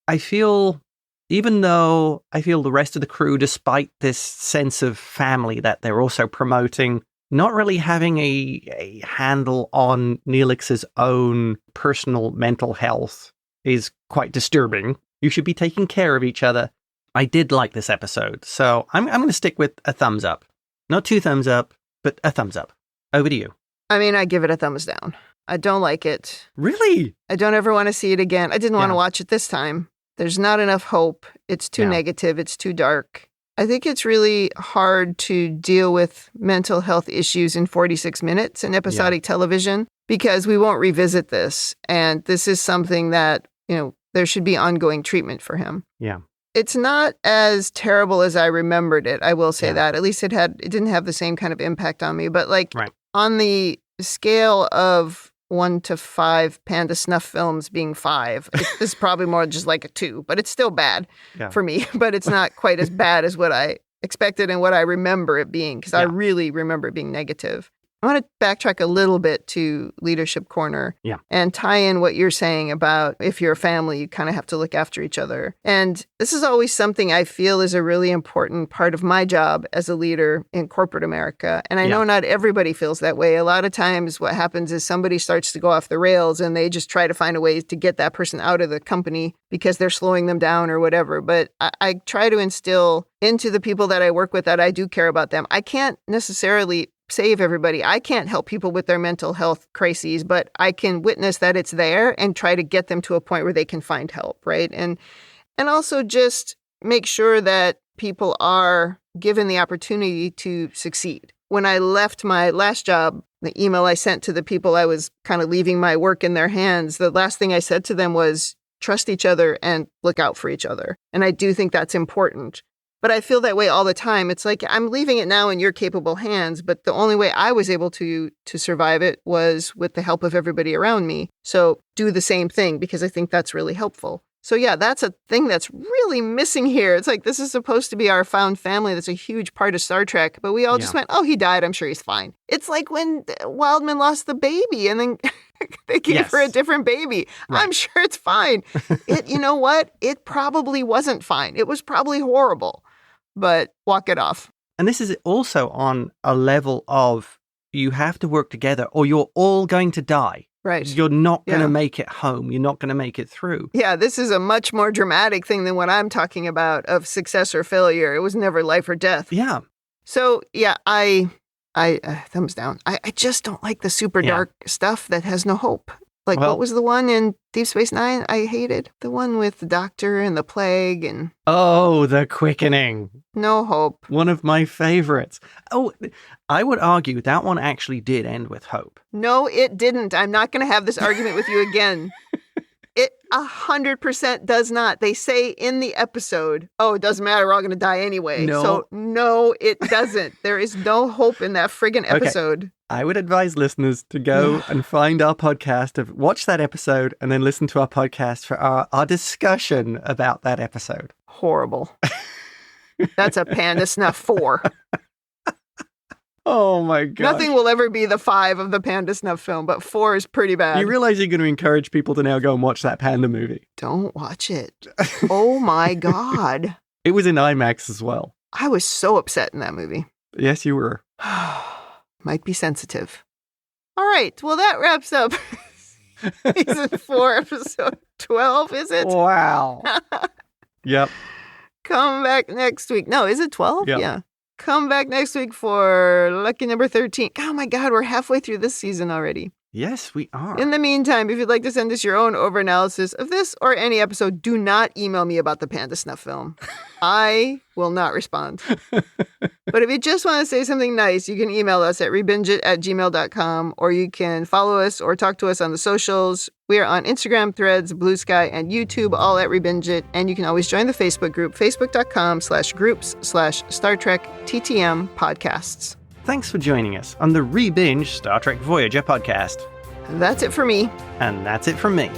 Speaker 2: I feel, even though I feel the rest of the crew, despite this sense of family that they're also promoting, not really having a handle on Neelix's own personal mental health is quite disturbing. You should be taking care of each other. I did like this episode, so I'm going to stick with a thumbs up. Not 2 thumbs up, but a thumbs up. Over to you.
Speaker 1: I mean, I give it a thumbs down. I don't like it.
Speaker 2: Really?
Speaker 1: I don't ever want to see it again. I didn't want to watch it this time. There's not enough hope. It's too negative. It's too dark. I think it's really hard to deal with mental health issues in 46 minutes in episodic television because we won't revisit this. And this is something that, there should be ongoing treatment for him.
Speaker 2: Yeah.
Speaker 1: It's not as terrible as I remembered it. I will say that. At least it didn't have the same kind of impact on me. But on the scale of 1 to 5 Panda snuff films being 5, this is probably more just like a 2, but it's still bad for me. But it's not quite as bad as what I expected and what I remember it being, because I really remember it being negative. I want to backtrack a little bit to Leadership Corner and tie in what you're saying about if you're a family, you kind of have to look after each other. And this is always something I feel is a really important part of my job as a leader in corporate America. And I know not everybody feels that way. A lot of times what happens is somebody starts to go off the rails and they just try to find a way to get that person out of the company because they're slowing them down or whatever. But I try to instill into the people that I work with that I do care about them. I can't necessarily save everybody. I can't help people with their mental health crises, but I can witness that it's there and try to get them to a point where they can find help, right? And also just make sure that people are given the opportunity to succeed. When I left my last job, the email I sent to the people I was kind of leaving my work in their hands, the last thing I said to them was, trust each other and look out for each other. And I do think that's important. But I feel that way all the time. It's like I'm leaving it now in your capable hands, but the only way I was able to survive it was with the help of everybody around me. So do the same thing, because I think that's really helpful. So yeah, that's a thing that's really missing here. It's like this is supposed to be our found family. That's a huge part of Star Trek. But we all just went, oh, he died. I'm sure he's fine. It's like when Wildman lost the baby and then they gave her a different baby. Right. I'm sure it's fine. You know what? It probably wasn't fine. It was probably horrible. But walk it off.
Speaker 2: And this is also on a level of you have to work together or you're all going to die.
Speaker 1: Right.
Speaker 2: You're not going to make it home. You're not going to make it through.
Speaker 1: Yeah, this is a much more dramatic thing than what I'm talking about of success or failure. It was never life or death.
Speaker 2: Yeah.
Speaker 1: So, yeah, I thumbs down. I just don't like the super dark stuff that has no hope. Like, what was the one in Deep Space Nine I hated? The one with the Doctor and the Plague and...
Speaker 2: Oh, The Quickening.
Speaker 1: No hope.
Speaker 2: One of my favorites. Oh, I would argue that one actually did end with hope.
Speaker 1: No, it didn't. I'm not going to have this argument with you again. It 100% does not. They say in the episode, oh, it doesn't matter, we're all going to die anyway.
Speaker 2: No.
Speaker 1: So, no, it doesn't. There is no hope in that friggin' episode.
Speaker 2: Okay. I would advise listeners to go and find our podcast, watch that episode, and then listen to our podcast for our discussion about that episode.
Speaker 1: Horrible. That's a Panda Snuff 4.
Speaker 2: Oh my God.
Speaker 1: Nothing will ever be the 5 of the Panda Snuff film, but 4 is pretty bad.
Speaker 2: You realize you're going to encourage people to now go and watch that Panda movie.
Speaker 1: Don't watch it. Oh my God.
Speaker 2: It was in IMAX as well.
Speaker 1: I was so upset in that movie.
Speaker 2: Yes, you were.
Speaker 1: Might be sensitive. All right. Well, that wraps up season 4, episode 12, is it?
Speaker 2: Wow. Yep.
Speaker 1: Come back next week. No, is it 12?
Speaker 2: Yep.
Speaker 1: Yeah. Come back next week for lucky number 13. Oh my God, we're halfway through this season already.
Speaker 2: Yes, we are.
Speaker 1: In the meantime, if you'd like to send us your own over-analysis of this or any episode, do not email me about the Panda Snuff film. I will not respond. But if you just want to say something nice, you can email us at ReBingeIT@gmail.com, or you can follow us or talk to us on the socials. We are on Instagram, Threads, Blue Sky, and YouTube, all at ReBingeIT. And you can always join the Facebook group, facebook.com/groups/Star Trek TTM podcasts.
Speaker 2: Thanks for joining us on the ReBinge Star Trek Voyager podcast.
Speaker 1: That's it for me.
Speaker 2: And that's it from me.